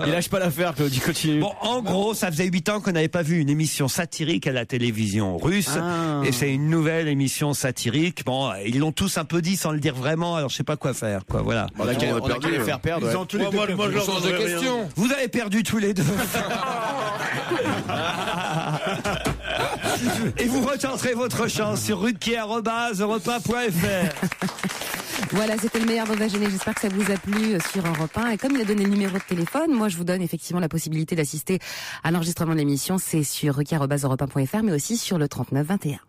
Il lâche pas l'affaire, Claude, il continue. Bon, en gros, ça faisait 8 ans qu'on n'avait pas vu une émission satirique à la télévision russe, et c'est une nouvelle émission satirique. Bon, ils l'ont tous un peu dit sans le dire vraiment, alors je sais pas quoi faire, quoi, voilà. On a qu'à les faire perdre. Ils ont tous les deux. Moi, je change de question. Vous avez perdu tous les deux. Et vous retenterez votre chance sur ruquier@europe1.fr. Voilà, c'était le meilleur d'On va gêner. J'espère que ça vous a plu sur Europe 1. Et comme il a donné le numéro de téléphone, moi je vous donne effectivement la possibilité d'assister à l'enregistrement de l'émission. C'est sur ruquier@europe1.fr, mais aussi sur le 39 21.